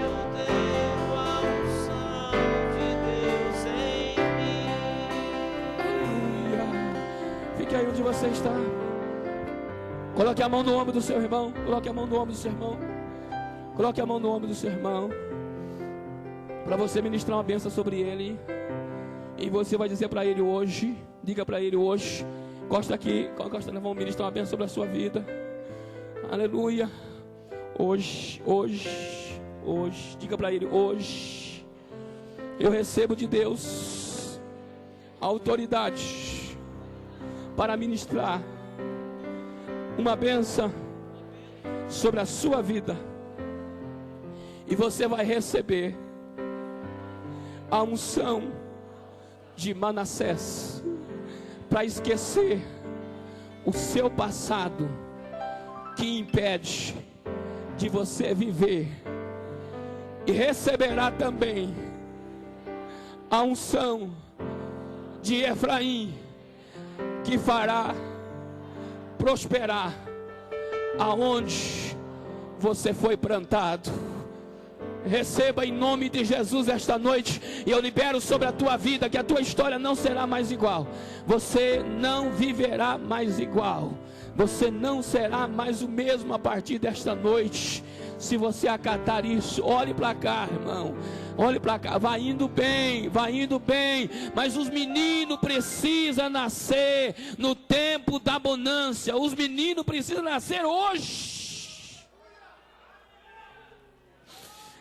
Eu tenho a unção de Deus em mim. Aleluia. Fique aí onde você está. Coloque a mão no ombro do seu irmão. Coloque a mão no ombro do seu irmão. Coloque a mão no ombro do seu irmão, para você ministrar uma bênção sobre ele. E você vai dizer para ele hoje, diga para ele hoje, encosta aqui, nós vamos ministrar uma bênção sobre a sua vida. Aleluia. Hoje, diga para ele, hoje eu recebo de Deus a autoridade para ministrar uma bênção sobre a sua vida. E você vai receber a unção de Manassés para esquecer o seu passado que impede de você viver. E receberá também a unção de Efraim, que fará prosperar aonde você foi plantado. Receba em nome de Jesus esta noite, e eu libero sobre a tua vida que a tua história não será mais igual. Você não viverá mais igual. Você não será mais o mesmo a partir desta noite. Se você acatar isso, olhe para cá, irmão. Olhe para cá, vai indo bem, mas os meninos precisam nascer no tempo da bonança. Os meninos precisam nascer hoje.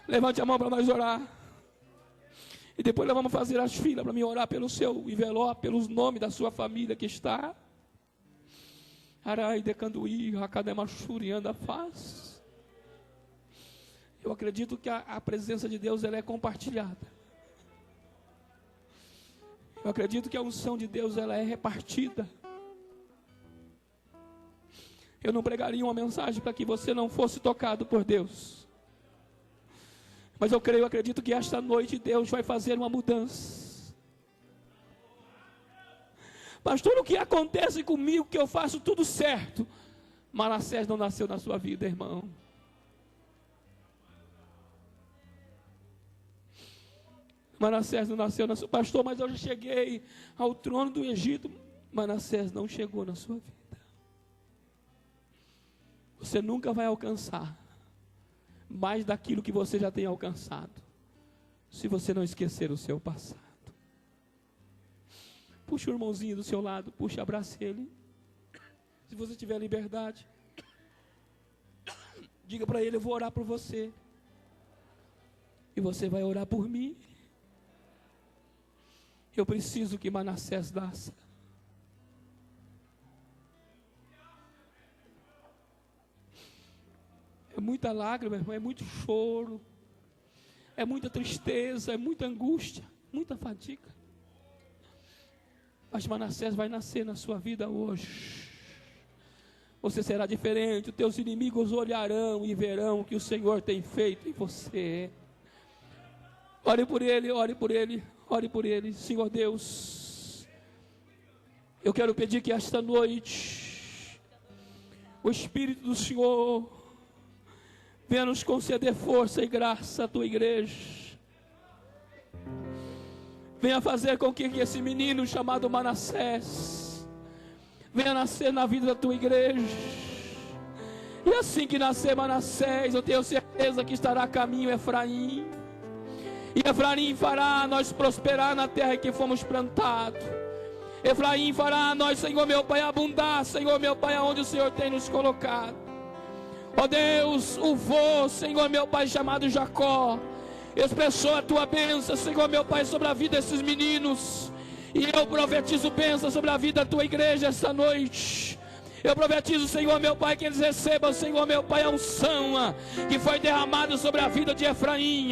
Levante a mão para nós orar. E depois nós vamos fazer as filas para me orar pelo seu envelope, pelos nomes da sua família que está. Arai, decanduí, racademachuri, anda faz. Eu acredito que a presença de Deus ela é compartilhada. Eu acredito que a unção de Deus ela é repartida. Eu não pregaria uma mensagem para que você não fosse tocado por Deus. Mas eu acredito que esta noite Deus vai fazer uma mudança. Pastor, o que acontece comigo que eu faço tudo certo? Manassés não nasceu na sua vida, irmão. Manassés não nasceu na sua... Pastor, mas eu já cheguei ao trono do Egito. Manassés não chegou na sua vida. Você nunca vai alcançar mais daquilo que você já tem alcançado, se você não esquecer o seu passado. Puxa o irmãozinho do seu lado, puxa, abrace ele. Se você tiver liberdade, diga para ele: eu vou orar por você, e você vai orar por mim. Eu preciso que Manassés nasça. muita lágrima, irmão, é muito choro, é muita tristeza, é muita angústia, muita fadiga. Mas Manassés vai nascer na sua vida hoje. Você será diferente, os teus inimigos olharão e verão o que o Senhor tem feito em você. Ore por ele, ore por ele, ore por ele. Senhor Deus, eu quero pedir que esta noite o Espírito do Senhor venha nos conceder força e graça à tua igreja. Venha fazer com que esse menino chamado Manassés venha nascer na vida da tua igreja. E assim que nascer Manassés, eu tenho certeza que estará a caminho Efraim. E Efraim fará nós prosperar na terra em que fomos plantados. Efraim fará nós, Senhor meu Pai, abundar, Senhor meu Pai, aonde o Senhor tem nos colocado. Ó Deus, o vô, Senhor meu Pai, chamado Jacó, expressou a tua bênção, Senhor meu Pai, sobre a vida desses meninos. E eu profetizo bênção sobre a vida da tua igreja esta noite. Eu profetizo, Senhor meu Pai, que eles recebam, Senhor meu Pai, a unção que foi derramada sobre a vida de Efraim.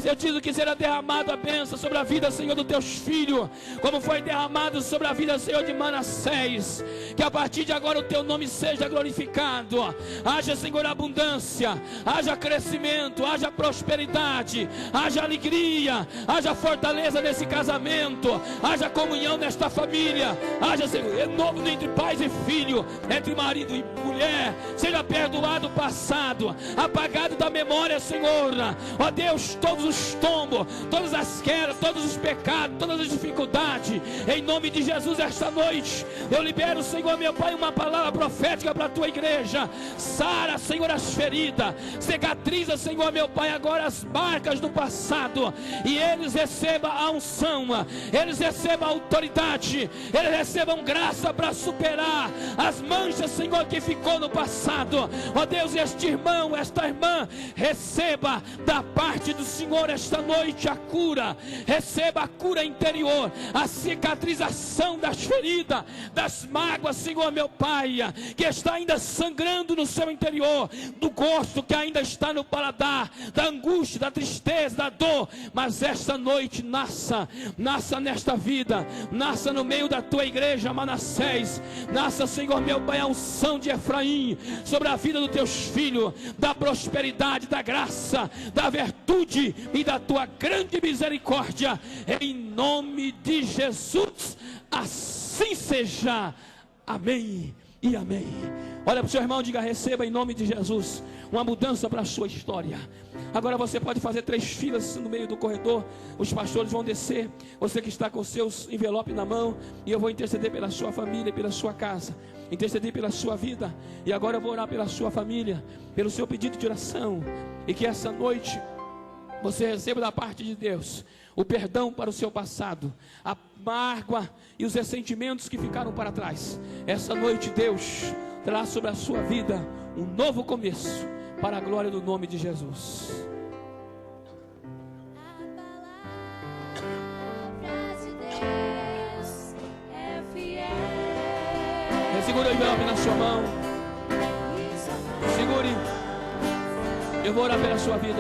Eu digo que será derramada a bênção sobre a vida, Senhor, dos teus filhos, como foi derramado sobre a vida, Senhor, de Manassés. Que a partir de agora o teu nome seja glorificado. Haja, Senhor, abundância, haja crescimento, haja prosperidade, haja alegria, haja fortaleza nesse casamento, haja comunhão nesta família, haja, Senhor, renovo entre pais e filhos, entre marido e mulher. Seja perdoado o passado, apagado da memória, Senhor. Ó Deus, todos os tombos, todas as quedas, todos os pecados, todas as dificuldades, em nome de Jesus, esta noite eu libero, Senhor meu Pai, uma palavra profética para a tua igreja. Sara, Senhor, as feridas, cicatriza, Senhor meu Pai, agora as marcas do passado, e eles recebam a unção, eles recebam a autoridade, eles recebam graça para superar as manchas, Senhor, que ficou no passado. Ó Deus, este irmão, esta irmã, receba da parte do Senhor esta noite a cura, receba a cura interior, a cicatrização das feridas, das mágoas, Senhor meu Pai, que está ainda sangrando no seu interior, do gosto que ainda está no paladar, da angústia, da tristeza, da dor. Mas esta noite nasça nesta vida, nasça no meio da tua igreja, Manassés, nasça, Senhor meu Pai, a unção de Efraim sobre a vida dos teus filhos, da prosperidade, da graça, da virtude e da tua grande misericórdia, em nome de Jesus. Assim seja. Amém e amém. Olha para o seu irmão e diga: receba em nome de Jesus uma mudança para a sua história. Agora você pode fazer 3 filas no meio do corredor. Os pastores vão descer, você que está com seus envelopes na mão, e eu vou interceder pela sua família, pela sua casa, interceder pela sua vida. E agora eu vou orar pela sua família, pelo seu pedido de oração, e que essa noite você receba da parte de Deus o perdão para o seu passado, a mágoa e os ressentimentos que ficaram para trás. Essa noite Deus trará sobre a sua vida um novo começo, para a glória do nome de Jesus. Segura o envelope na sua mão. Segure. Eu vou orar pela sua vida.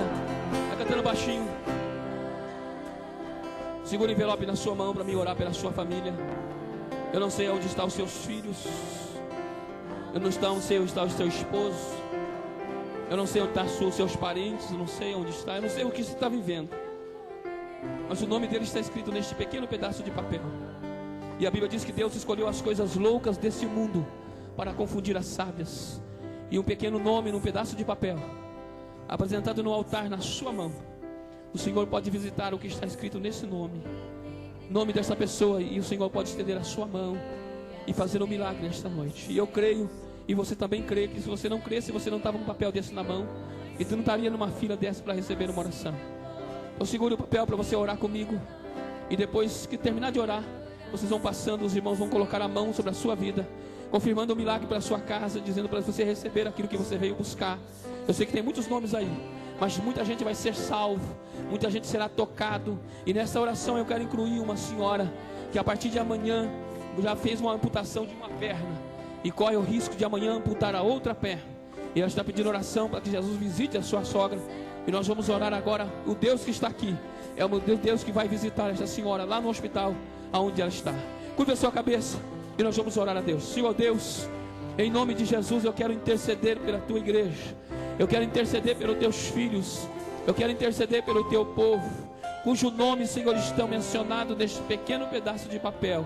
Está cantando baixinho. Segura o envelope na sua mão para mim orar pela sua família. Eu não sei onde estão os seus filhos. Eu não sei onde está o seu esposo. Eu não sei onde estão os seus parentes. Eu não sei onde está. Eu não sei o que você está vivendo. Mas o nome dele está escrito neste pequeno pedaço de papel. E a Bíblia diz que Deus escolheu as coisas loucas desse mundo para confundir as sábias. E um pequeno nome num pedaço de papel, apresentado no altar na sua mão, o Senhor pode visitar o que está escrito nesse nome, nome dessa pessoa, e o Senhor pode estender a sua mão e fazer um milagre esta noite. E eu creio, e você também crê, que se você não cresce, você não estava com um papel desse na mão, e tu não estaria numa fila dessa para receber uma oração. Eu seguro o papel para você orar comigo, e depois que terminar de orar, vocês vão passando, os irmãos vão colocar a mão sobre a sua vida, confirmando o milagre para a sua casa, dizendo para você receber aquilo que você veio buscar. Eu sei que tem muitos nomes aí, mas muita gente vai ser salvo, muita gente será tocado. E nessa oração eu quero incluir uma senhora que a partir de amanhã já fez uma amputação de uma perna e corre o risco de amanhã amputar a outra perna. E ela está pedindo oração para que Jesus visite a sua sogra. E nós vamos orar agora. O Deus que está aqui é o Deus que vai visitar esta senhora lá no hospital, aonde ela está. Curva a sua cabeça e nós vamos orar a Deus. Senhor Deus, em nome de Jesus, eu quero interceder pela tua igreja. Eu quero interceder pelos teus filhos. Eu quero interceder pelo teu povo, cujo nome, Senhor, estão mencionados neste pequeno pedaço de papel.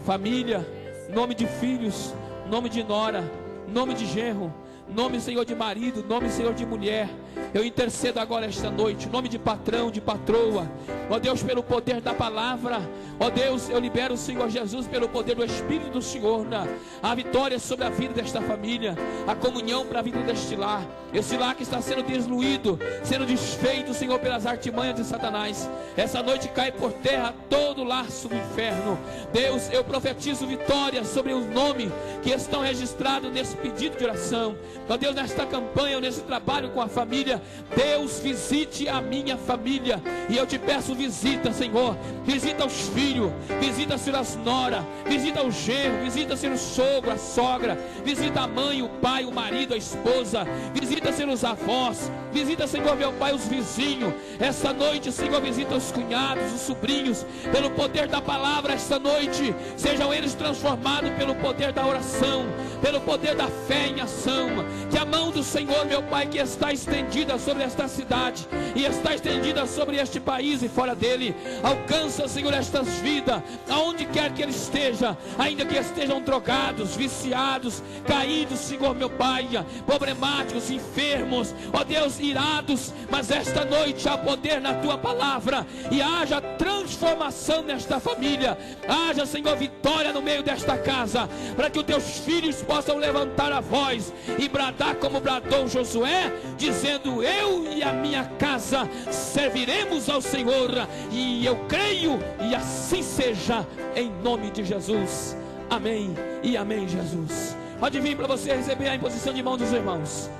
Família, nome de filhos, nome de nora, nome de genro, nome, Senhor, de marido, nome, Senhor, de mulher. Eu intercedo agora esta noite, nome de patrão, de patroa. Ó Deus, pelo poder da palavra. Ó Deus, eu libero o Senhor Jesus pelo poder do Espírito do Senhor, a vitória sobre a vida desta família, a comunhão para a vida deste lar. Esse lar que está sendo desluído, sendo desfeito, Senhor, pelas artimanhas de Satanás. Essa noite cai por terra todo o laço do inferno. Deus, eu profetizo vitória sobre os nomes que estão registrados nesse pedido de oração. Ó Deus, nesta campanha, nesse trabalho com a família, Deus, visite a minha família. E eu te peço, visita, Senhor, visita os filhos, visita, Senhor, as nora, visita o genro, visita, Senhor, o sogro, a sogra, visita a mãe, o pai, o marido, a esposa, visita, Senhor, os avós, visita, Senhor, meu pai, os vizinhos. Essa noite, Senhor, visita os cunhados, os sobrinhos, pelo poder da palavra. Esta noite, sejam eles transformados pelo poder da oração, pelo poder da fé em ação. Que a mão do Senhor, meu pai, que está estendida sobre esta cidade e está estendida sobre este país e fora dele, alcança, Senhor, estas vidas, aonde quer que ele esteja, ainda que estejam drogados, viciados, caídos, Senhor, meu pai, problemáticos, enfermos, ó Deus, irados. Mas esta noite há poder na tua palavra, e haja transformação nesta família, haja, Senhor, vitória no meio desta casa, para que os teus filhos possam levantar a voz e bradar como bradou Josué, dizendo: eu e a minha casa serviremos ao Senhor. E eu creio, e assim seja, em nome de Jesus. Amém e amém, Jesus. Pode vir para você receber a imposição de mão dos irmãos.